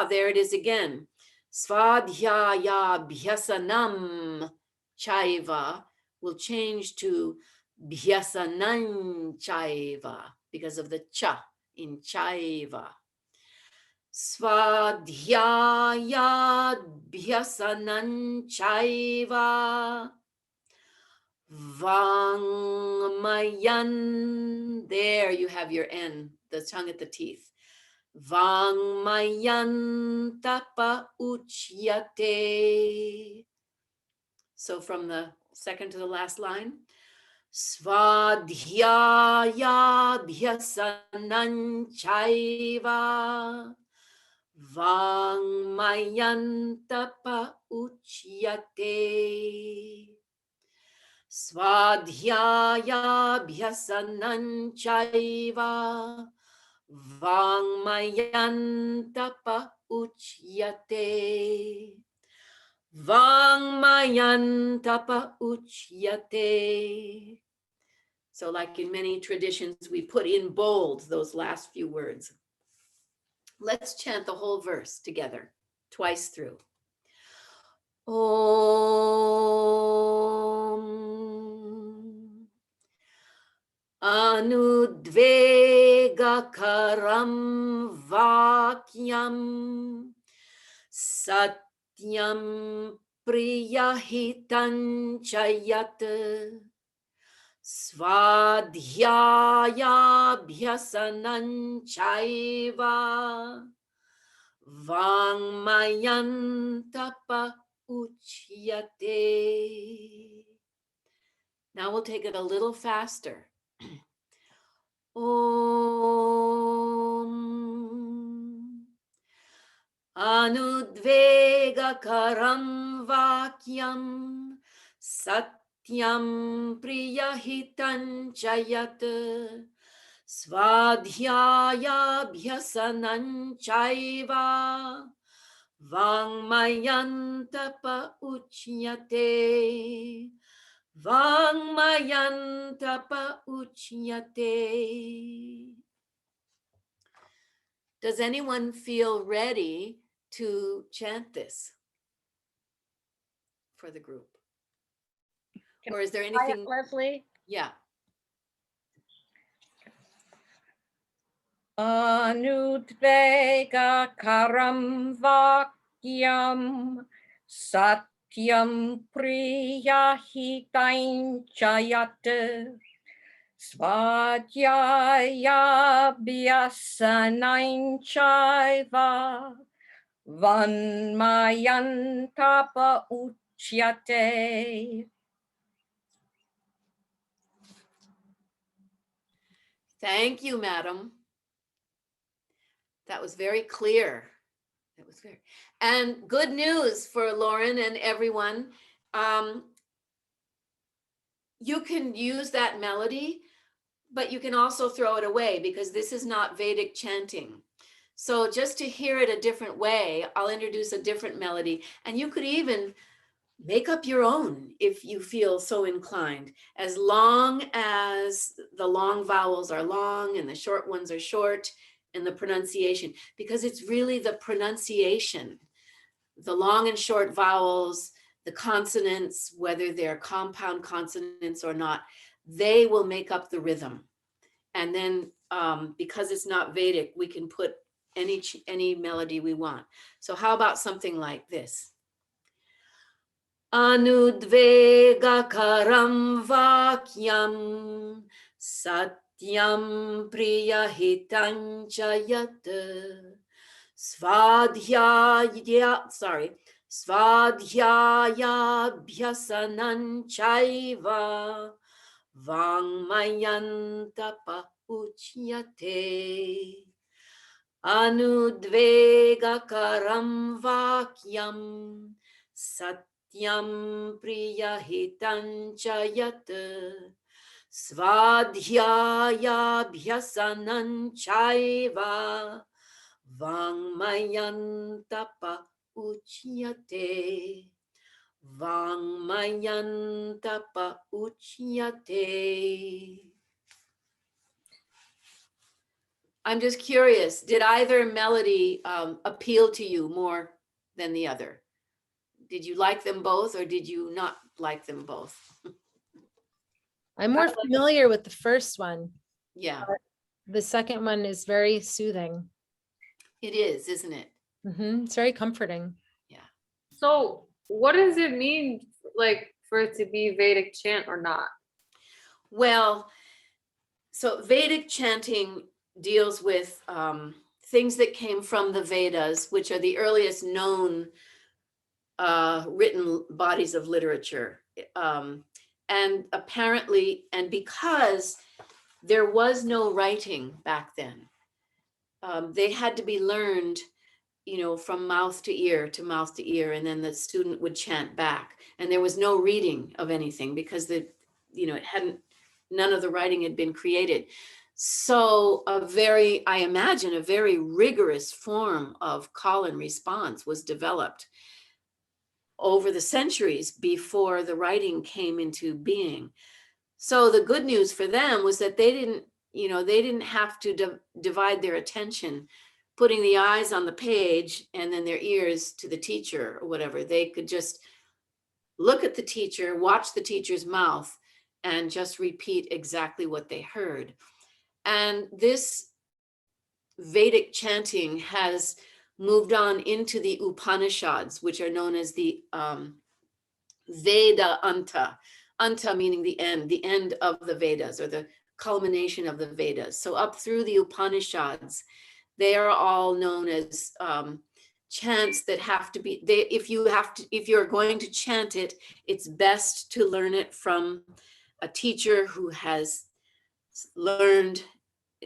There it is again. Svadhyaya bhyasanam chaiva will change to bhyasanan chaiva because of the cha in chaiva. Svadhyaya bhyasanan chaiva. Vangmayan, there you have your N, the tongue at the teeth. Vangmayan tapa uchyate. So from the second to the last line. Svadhyaya bhyasanan chaiva. Vangmayan tapa uchyate. Svadhyayabhyasanam chaiva Vangmayantapa uchyate. Vangmayantapa uchyate. So like in many traditions, we put in bold those last few words. Let's chant the whole verse together, twice through. Om Anudvegakaram Vakyam Satyam Priyahitan Chayat Svadhyayabhyasanam Chaiva Vangmayantapa uchyate. Now we'll take it a little faster. Om Anudvegakaram Vakyam Satyam Priyahitan Chayat Svadhyayabhyasanam Chaiva Vangmayantapa uchyate. Vangmayantapa uchyate. Does anyone feel ready to chant this for the group? Can Or is there Try it, anything? Leslie. Yeah. Anudvega karam vakyam satyam priyahitain chayat svadhyayabhyasanain chaiva vanmayantapa uchyate. Thank you, madam. That was very clear. That was clear. And good news for Lauren and everyone. You can use that melody, but you can also throw it away because this is not Vedic chanting. So just to hear it a different way, I'll introduce a different melody, and you could even make up your own if you feel so inclined, as long as the long vowels are long and the short ones are short, and the pronunciation, because it's really the pronunciation, the long and short vowels, the consonants, whether they're compound consonants or not, they will make up the rhythm. And then because it's not Vedic, we can put any melody we want. So how about something like this? Anudvegakaram vakyam satyam priyahitan chayat svadhyayabhyasanam chaiva vangmayantapa uchyate. Anudvegakaram vakyam satyam priyahitan chayat svadhyayabhyasanam chaiva vangmayantapa uchyate. Vangmayantapa uchyate. I'm just curious, did either melody appeal to you more than the other? Did you like them both or did you not like them both? I'm more familiar with the first one. Yeah, The second one is very soothing. it is, isn't it? It's very comforting. So what does it mean, like, for it to be Vedic chant or not? Well, so Vedic chanting deals with things that came from the Vedas, which are the earliest known written bodies of literature. And apparently, and because there was no writing back then, they had to be learned, from mouth to ear to mouth to ear, and then the student would chant back. And there was no reading of anything because it hadn't, none of the writing had been created. So I imagine a very rigorous form of call and response was developed over the centuries before the writing came into being. So the good news for them was that they didn't have to divide their attention, putting the eyes on the page and then their ears to the teacher or whatever. They could just look at the teacher, watch the teacher's mouth, and just repeat exactly what they heard. And this Vedic chanting has moved on into the Upanishads, which are known as the Veda Anta. Anta meaning the end of the Vedas, or the culmination of the Vedas. So up through the Upanishads, they are all known as chants that have to be, if you're going to chant it, it's best to learn it from a teacher who has learned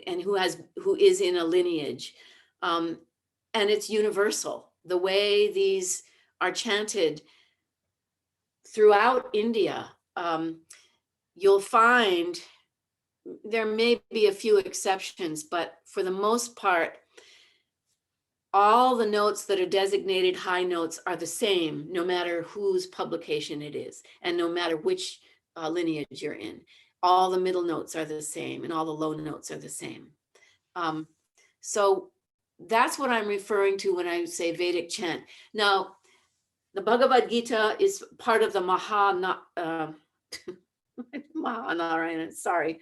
and who is in a lineage. And it's universal. The way these are chanted throughout India, you'll find there may be a few exceptions, but for the most part, all the notes that are designated high notes are the same, no matter whose publication it is, and no matter which lineage you're in. All the middle notes are the same, and all the low notes are the same. So that's what I'm referring to when I say Vedic chant. Now, the Bhagavad Gita is part of the Mahanarayana, sorry.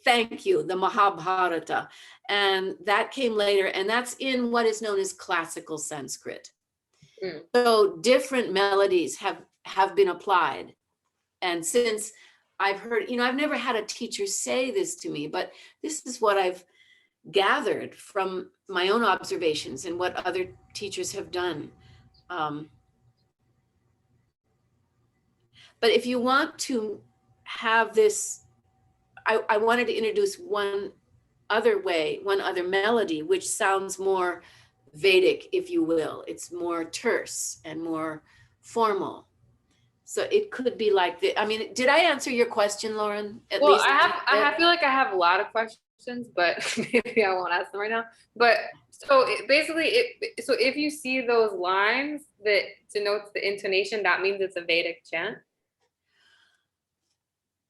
Thank you, the Mahabharata. And that came later, and that's in what is known as classical Sanskrit. So different melodies have been applied. And since I've heard, I've never had a teacher say this to me, but this is what I've gathered from my own observations and what other teachers have done. But if you want to have this, I wanted to introduce one other melody, which sounds more Vedic, if you will. It's more terse and more formal. So it could be like the, did I answer your question, Lauren? Well, I feel like I have a lot of questions, but maybe I won't ask them right now. But so so if you see those lines that denotes the intonation, that means it's a Vedic chant?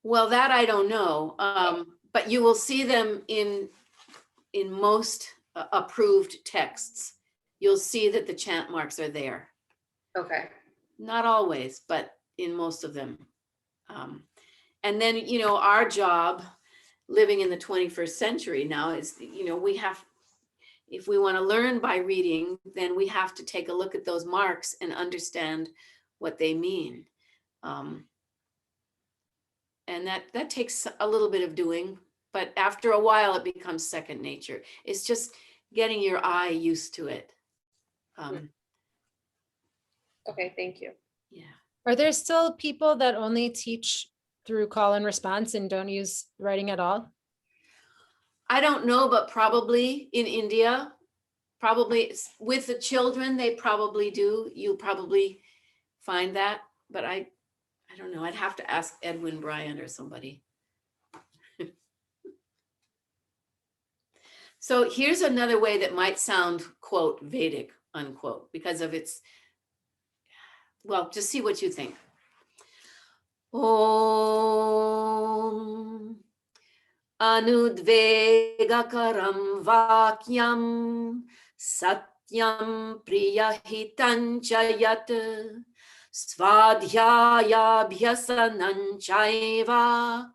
Well, that I don't know, but you will see them in most approved texts. You'll see that the chant marks are there. Okay. Not always, but in most of them. And then, our job living in the 21st century now is, if we want to learn by reading, then we have to take a look at those marks and understand what they mean. And that takes a little bit of doing, but after a while it becomes second nature. It's just getting your eye used to it. Okay, thank you. Yeah. Are there still people that only teach through call and response and don't use writing at all? I don't know, but probably in India, probably with the children, they probably do. You'll probably find that, but I don't know. I'd have to ask Edwin Bryant or somebody. So here's another way that might sound, quote, Vedic, unquote, because of its, well, just see what you think. Om Anudvegakaram Vakyam Satyam Priyahitancha Yat Svadhyaya Bhyasananchaiva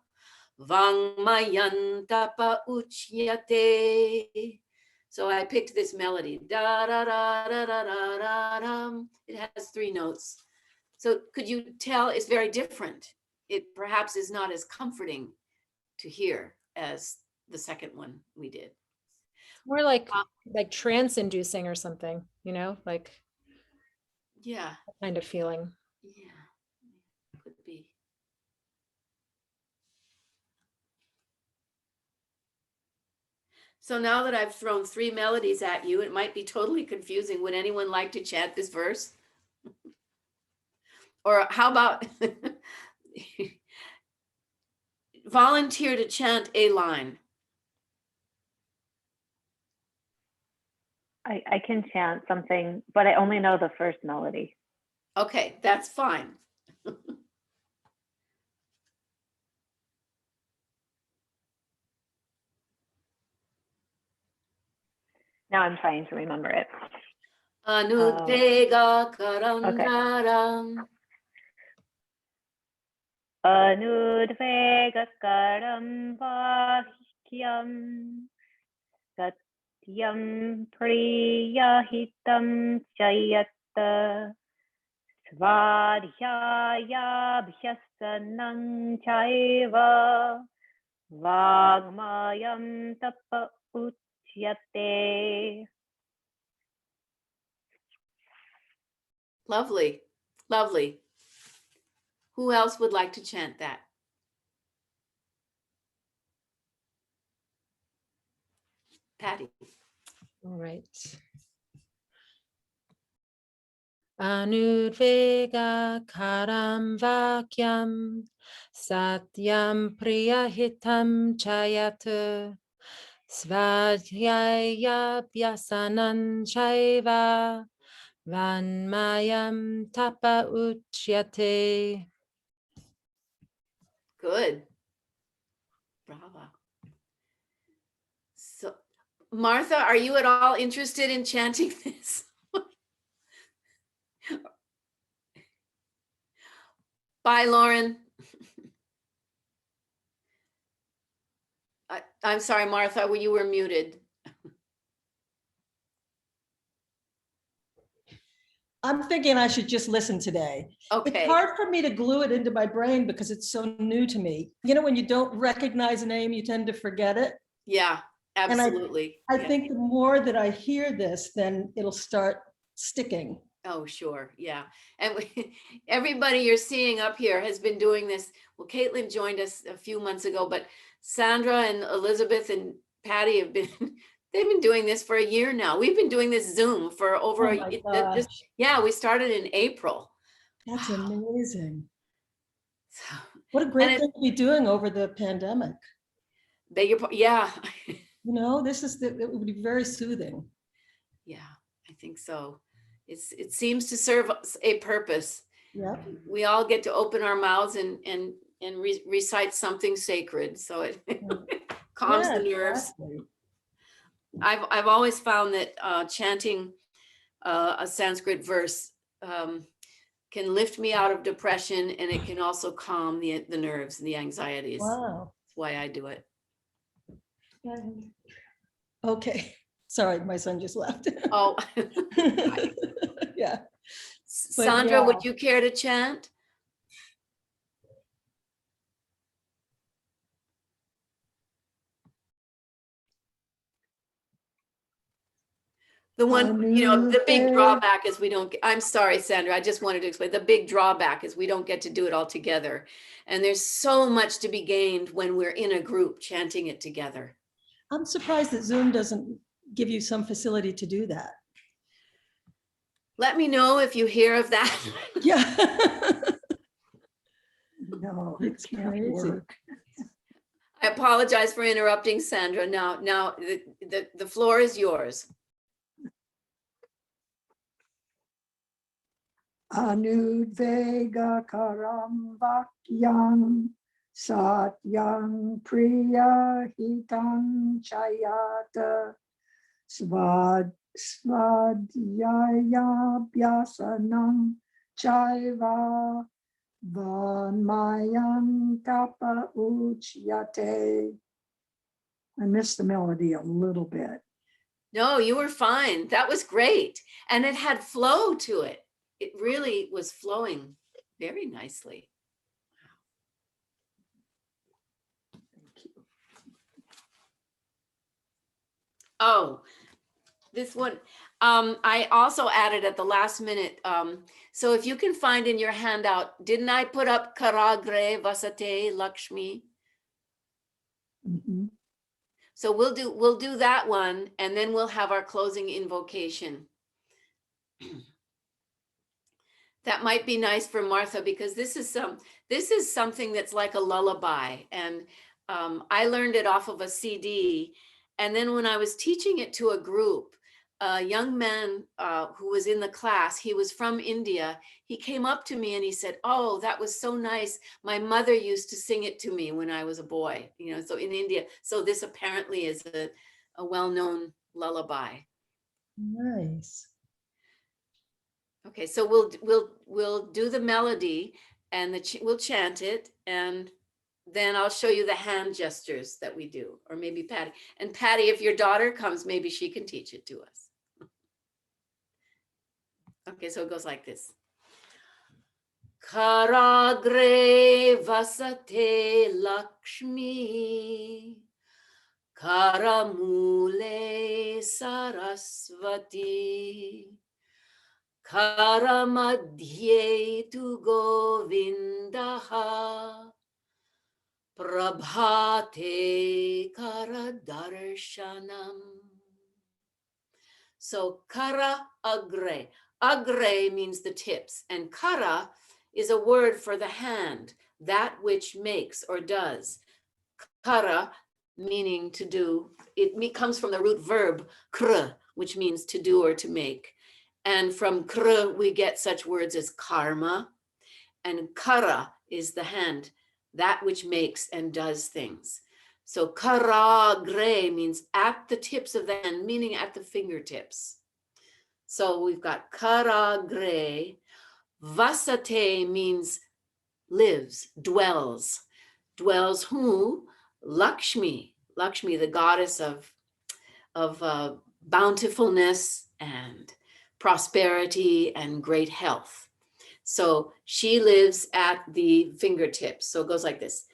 Vangmayantapa Uchyate. So I picked this melody. Da, da, da, da, da, da, da, da. It has 3 notes. So could you tell it's very different? It perhaps is not as comforting to hear as the second one we did. More like trance inducing or something, like yeah, kind of feeling. Yeah, could be. So now that I've thrown 3 melodies at you, it might be totally confusing. Would anyone like to chant this verse? Or how about volunteer to chant a line. I can chant something, but I only know the first melody. Okay, that's fine. Now I'm trying to remember it. Anudvega karandaram. Anudvegakaram vahyam satyam priyahitam chayat svadhyayabhyasanam chaiva vagmayam tapa uchyate. Lovely, lovely. Who else would like to chant that? Patty. All right. Anudvega karam vakyam satyam priyahitam chayat svadhyaya bhyasanan chaiva vanmayam tapa uchyate. Good. Bravo. So, Martha, are you at all interested in chanting this? Bye, Lauren. I'm sorry, Martha, you were muted. I'm thinking I should just listen today. It's Okay, hard for me to glue it into my brain because it's so new to me. You know, when you don't recognize a name, you tend to forget it. yeah, And absolutely. I Yeah. think the more that I hear this, then it'll start sticking. Oh, sure, yeah. And everybody you're seeing up here has been doing this. Well, Caitlin joined us a few months ago, but Sandra and Elizabeth and Patty have been, they've been doing this for a year now. We've been doing this Zoom for over Oh a my year. gosh, Yeah, we started in April. that's Wow. amazing. So, What a great And it- thing to be doing over the pandemic. yeah, You know, it would be very soothing. yeah, I think so. It seems to serve a purpose. Yeah. We all get to open our mouths and recite something sacred, so it calms the nerves. Exactly. I've always found that chanting a Sanskrit verse can lift me out of depression, and it can also calm the nerves and the anxieties. Wow. That's why I do it. Okay. Sorry, my son just left. Oh, Yeah. Sandra, would you care to chant? The one, the big drawback is we don't, I'm sorry, Sandra, I just wanted to explain. The big drawback is we don't get to do it all together. And there's so much to be gained when we're in a group chanting it together. I'm surprised that Zoom doesn't give you some facility to do that. Let me know if you hear of that. Yeah. No, it can't crazy. work. I apologize for interrupting, Sandra. Now the floor is yours. Anudvega karam vakyam satyam priya hitam chayata svadhyaya bhyasanam chaiva vanmayam tapa uchyate. I missed the melody a little bit. No, you were fine. That was great. And it had flow to it. It really was flowing very nicely. Thank you. Oh, this one, I also added at the last minute. So if you can find in your handout, didn't I put up Karagre Vasate Lakshmi? Mhm. So we'll do that one, and then we'll have our closing invocation. That might be nice for Martha, because this is This is something that's like a lullaby. And I learned it off of a CD. And then when I was teaching it to a group, a young man who was in the class, he was from India. He came up to me and he said, "Oh, that was so nice. My mother used to sing it to me when I was a boy, you know, so in India." So this apparently is a well-known lullaby. Nice. Okay, so we'll do the melody and we'll chant it, and then I'll show you the hand gestures that we do, or maybe Patty. And Patty, if your daughter comes, maybe she can teach it to us. Okay, so it goes like this. Karagre Vasate Lakshmi, Karamule Sarasvati, Karamadhye tu Govindaha, Prabhate Karadarshanam. So Kara Agre. Agre means the tips, and Kara is a word for the hand, that which makes or does. Kara meaning to do. It comes from the root verb kr, which means to do or to make. And from kr, we get such words as karma, and kara is the hand, that which makes and does things. So karagre means at the tips of the hand, meaning at the fingertips. So we've got karagre. Vasate means lives, dwells. Dwells who? Lakshmi. Lakshmi, the goddess of bountifulness and prosperity and great health. So she lives at the fingertips. So it goes like this.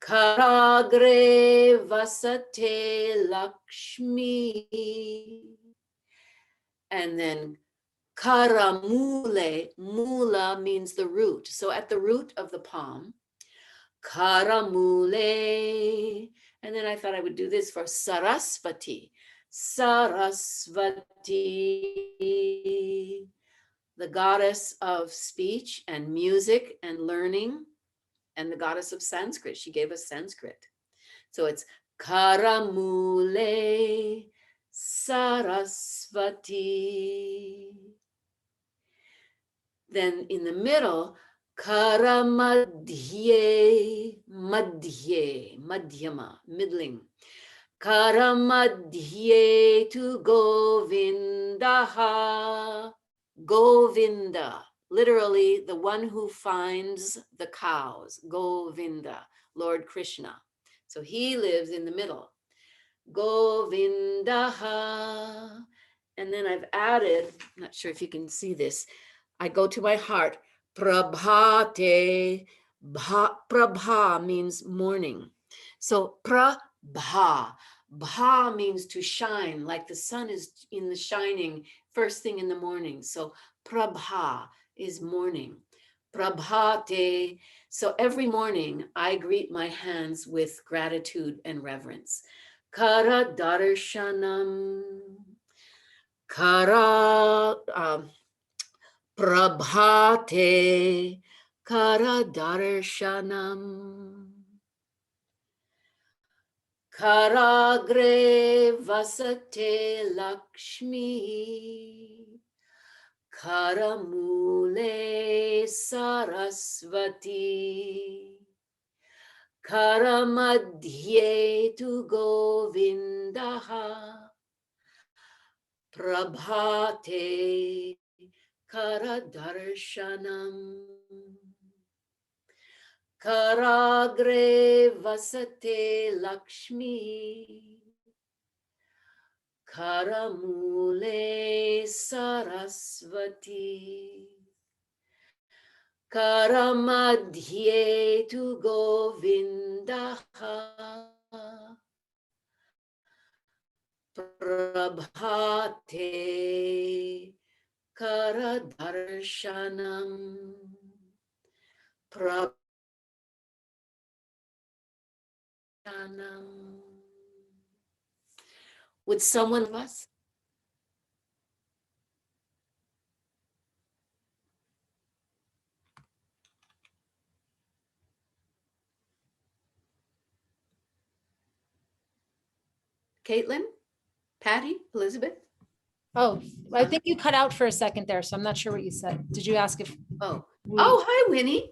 Karagre Vasate Lakshmi. And then Karamule, mula means the root. So at the root of the palm, Karamule. And then I thought I would do this for Sarasvati. Sarasvati, the goddess of speech and music and learning, and the goddess of Sanskrit. She gave us Sanskrit. So it's Karamule Sarasvati. Then in the middle, Karamadhye, Madhye, Madhyama, middling. Karamadhye tu Govindaha, Govinda, literally the one who finds the cows, Govinda, Lord Krishna. So he lives in the middle. Govindaha. And then I've added, I'm not sure if you can see this, I go to my heart, Prabhate. Prabha means morning. So Prabha. Bha means to shine, like the sun is in the shining first thing in the morning. So Prabha is morning. Prabhate. So every morning I greet my hands with gratitude and reverence. Kara darshanam. Kara Prabhate Kara darshanam. Karagre Vasate Lakshmi, Karamule Sarasvati, Karamadhye tu Govindaha, Prabhate Karadarshanam. Karagre Vasate Lakshmi, Karamule Sarasvati, Karamadhye tu Govindaha, Prabhate Karadarshanam. Would someone of us? Caitlin, Patty, Elizabeth? Oh, I think you cut out for a second there, so I'm not sure what you said. Did you ask if? Oh, hi, Winnie.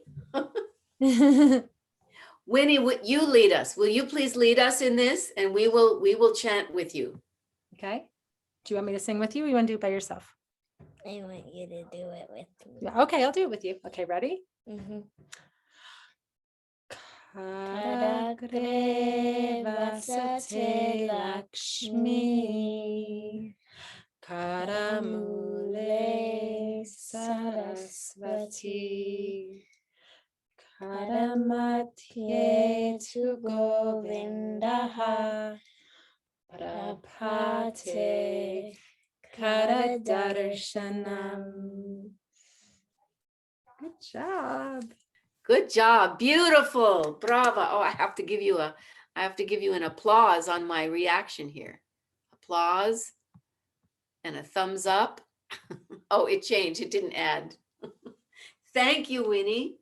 Winnie, would you lead us? Will you please lead us in this? And we will chant with you. Okay. Do you want me to sing with you or you want to do it by yourself? I want you to do it with me. Yeah, okay, I'll do it with you. Okay, ready? Mhm. Karagre Vasate Lakshmi Karamule Saraswati Karamatye tu Govindaha Prabhate Karadarshanam. Good job. Good job. Beautiful. Bravo. Oh, I have to give you an applause on my reaction here. Applause and a thumbs up. Oh, it changed. It didn't add. Thank you, Winnie.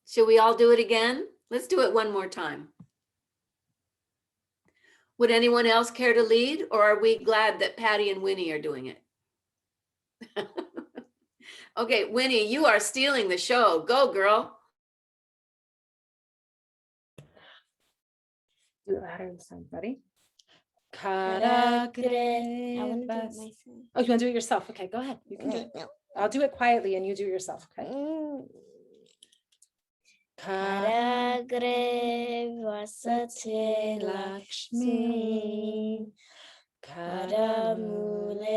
Shall we all do it again? Let's do it one more time. Would anyone else care to lead, or are we glad that Patty and Winnie are doing it? Okay, Winnie, you are stealing the show. Go, girl. Do it louder this time. Ready? Karagre. I want to do it Vas- myself. Oh, you want to do it yourself? Okay, go ahead. You can do it. No. I'll do it quietly and you do it yourself. Okay. Karagre Vasate Lakshmi Karamule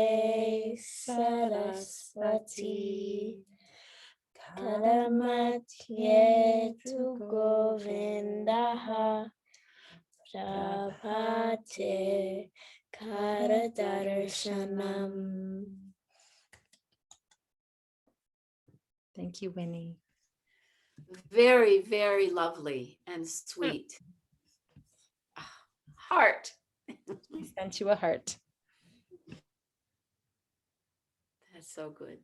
Saraswati Karamatye tu Govindaha Prabhate Karadarshanam. Thank you, Winnie. Very, very lovely and sweet. Heart. I sent you a heart. That's so good.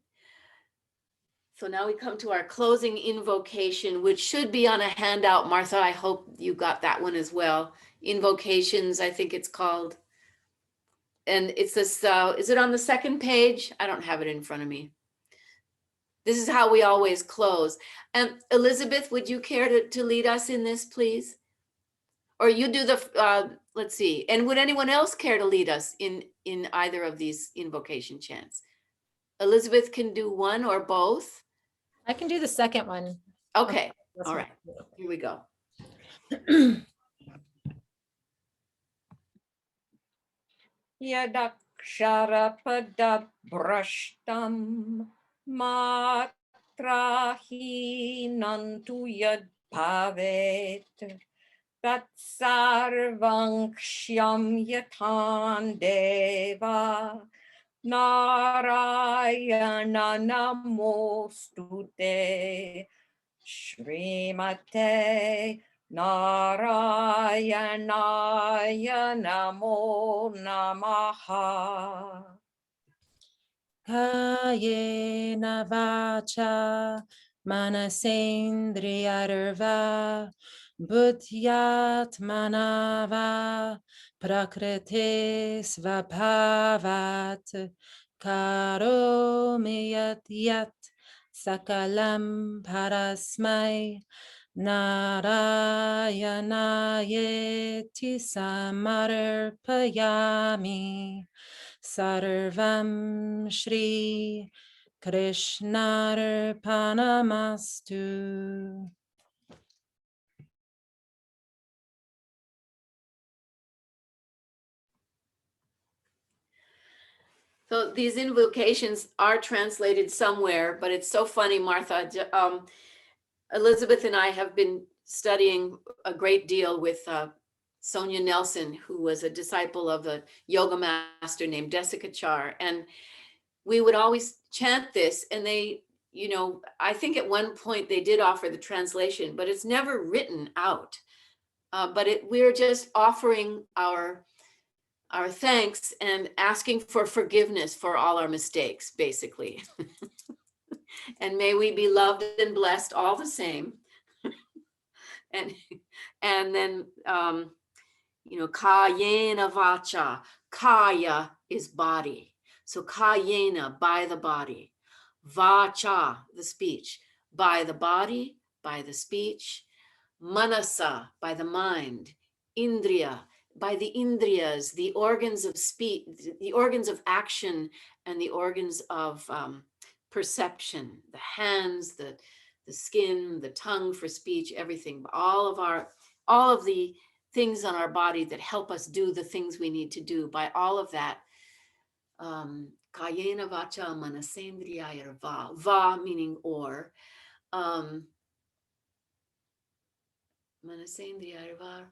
So now we come to our closing invocation, which should be on a handout. Martha, I hope you got that one as well. Invocations, I think it's called. And it's this, is it on the second page? I don't have it in front of me. This is how we always close. And Elizabeth, would you care to lead us in this, please? Or you do the, let's see. And would anyone else care to lead us in either of these invocation chants? Elizabeth can do one or both. I can do the second one. Okay, That's all fine. right, here we go. Yadaksharapadabrashtam matrahinantu yad bhavet tatsarvanksham yatan deva narayana namostute Srimate Narayanaya Namo Namaha. Kayena vacha manasendriyarva buddhyat manava prakriti svabhavat karomi yat yat sakalam parasmai Narayanayeti samarpayami Sarvam Shri Krishnarpanamastu. So these invocations are translated somewhere, but it's so funny, Martha. Elizabeth and I have been studying a great deal with Sonia Nelson, who was a disciple of a yoga master named Desikachar. And we would always chant this, and they, you know, I think at one point they did offer the translation, but it's never written out. We're just offering our thanks and asking for forgiveness for all our mistakes, basically. And may we be loved and blessed all the same. And then Kayena vacha. Kaya is body. So kayena, by the body. Vacha, the speech. By the body, by the speech. Manasa, by the mind. Indriya, by the indriyas, the organs of speech, the organs of action, and the organs of perception. The hands, the skin, the tongue for speech, everything. All of the things on our body that help us do the things we need to do. By all of that, kayena vacha manasendriyaya va. Va meaning or. Manasendriyaya va.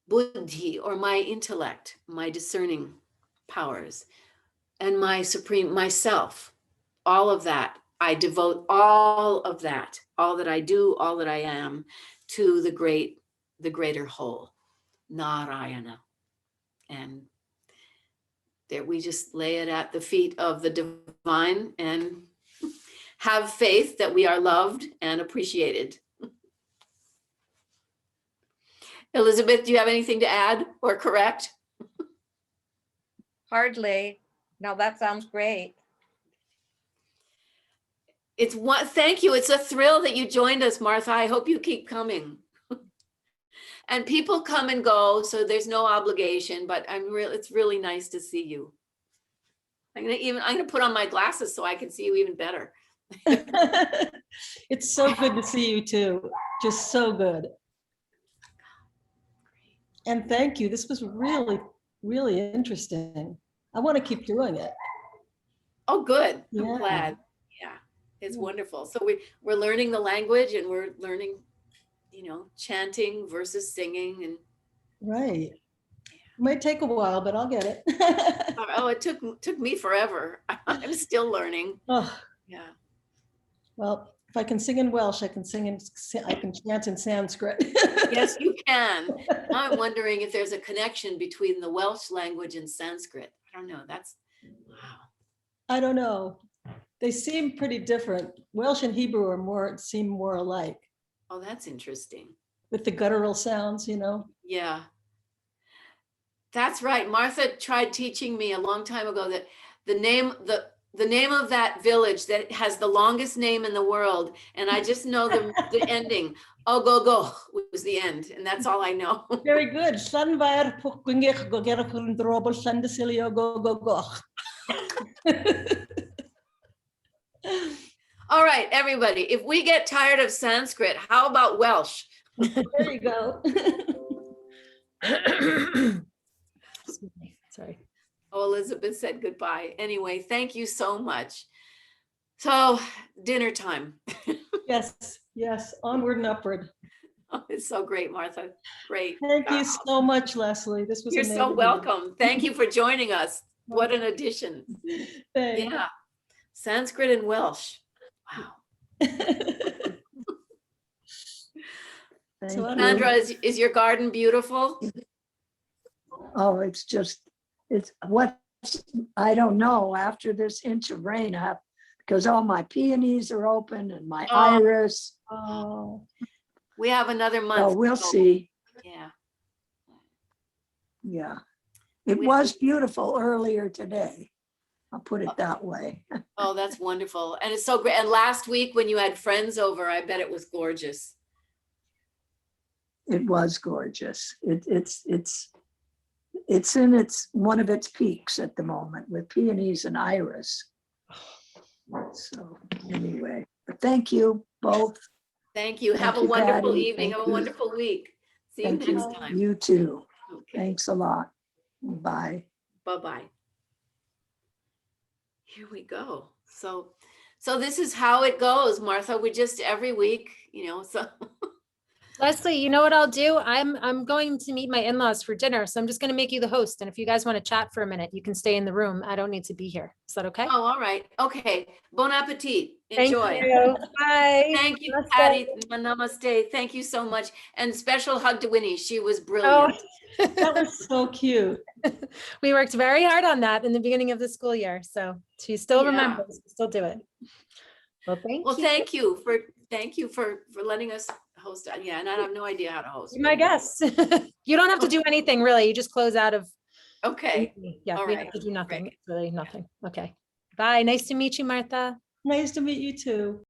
Buddhi, or my intellect, my discerning powers, and my supreme myself. All of that, I devote all of that, all that I do, all that I am, to the greater whole, Narayana. And there we just lay it at the feet of the divine and have faith that we are loved and appreciated. Elizabeth, do you have anything to add or correct? Hardly. No, that sounds great. Thank you. It's a thrill that you joined us, Martha. I hope you keep coming. And people come and go, so there's no obligation, but it's really nice to see you. I'm gonna put on my glasses so I can see you even better. It's so good to see you too. Just so good. And thank you. This was really, really interesting. I want to keep doing it. Oh, good. Yeah. I'm glad. Yeah, it's wonderful. So we're learning the language, and we're learning, chanting versus singing. And Right. It might take a while, but I'll get it. oh, it took me forever. I'm still learning. Oh, Yeah. well, if I can sing in Welsh, I can chant in Sanskrit. Yes, you can. Now I'm wondering if there's a connection between the Welsh language and Sanskrit. I don't know. Wow. I don't know. They seem pretty different. Welsh and Hebrew seem more alike Oh, that's interesting. with the guttural sounds, Yeah. That's right. Martha tried teaching me a long time ago that the name of that village that has the longest name in the world, and I just know the ending. Oh, go was the end, and that's all I know. Very good. Llanfair Pwgwngich go gerach yn drobl Llandysilio go. All right, everybody. If we get tired of Sanskrit, how about Welsh? There you go. Excuse me. Sorry. Oh, Elizabeth said goodbye. Anyway, thank you so much. So, dinner time. Yes, onward and upward. Oh, it's so great, Martha. Great. Thank you Wow. so much, Leslie. This was You're amazing. so welcome. Thank you for joining us. What an addition. Thanks. Yeah. Sanskrit and Welsh. Wow. Thank you. Sandra, is your garden beautiful? Oh, I don't know, after this inch of rain, because all my peonies are open and my iris. Oh, We have another month. So we'll to go. see. Yeah. Yeah. It was beautiful earlier today. I'll put it that way. Oh, that's wonderful. And it's so great. And last week when you had friends over, I bet it was gorgeous. It was gorgeous. It's in one of its peaks at the moment with peonies and iris. So anyway, but thank you both. Thank you. Have a Thank you, wonderful Patty. evening. Thank Have a you. wonderful week. See you Thank next time. You too. Okay. Thanks a lot. Bye. Bye-bye. Here we go. So this is how it goes, Martha. We just every week, so. Leslie, you know what I'll do? I'm going to meet my in-laws for dinner, so I'm just going to make you the host. And if you guys want to chat for a minute, you can stay in the room. I don't need to be here. Is that okay? Oh, all right. Okay. Bon appetit. Thank Enjoy. you. Bye. Thank you, Namaste. Patty. Namaste. Thank you so much. And special hug to Winnie. She was brilliant. that was so cute. We worked very hard on that in the beginning of the school year. So she still Yeah. remembers, we still do it. Well, thank you. Thank you for letting us host. Yeah, and I have no idea how to host. My guess. You don't have to do anything really. You just close out of. Okay. Yeah, All we right, have to do nothing. great. It's really nothing. Okay. Bye. Nice to meet you, Martha. Nice to meet you too.